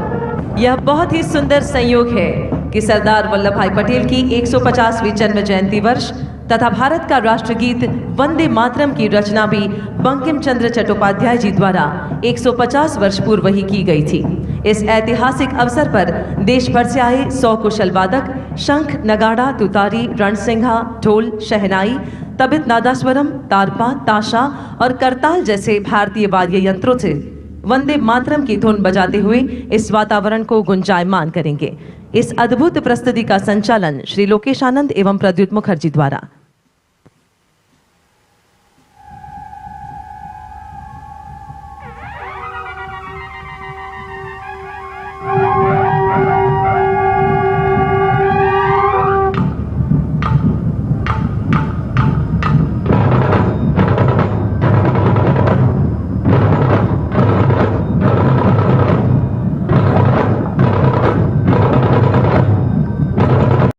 यह बहुत ही सुंदर संयोग है कि सरदार वल्लभ भाई पटेल की 150वीं जन्म जयंती वर्ष तथा भारत का राष्ट्रगीत वंदे मातरम की रचना भी बंकिम चंद्र चट्टोपाध्याय जी द्वारा 150 वर्ष पूर्व ही की गई थी। इस ऐतिहासिक अवसर पर देश भर से आए 100 कुशल वादक शंख, नगाड़ा, तुतारी, रणसिंघा, ढोल, शहनाई, तबित, नादास्वरम, तारपा, ताशा और करताल जैसे भारतीय वाद्य यंत्रों से वंदे मातरम की धुन बजाते हुए इस वातावरण को गुंजायमान करेंगे। इस अद्भुत प्रस्तुति का संचालन श्री लोकेश आनंद एवं प्रद्युत मुखर्जी द्वारा।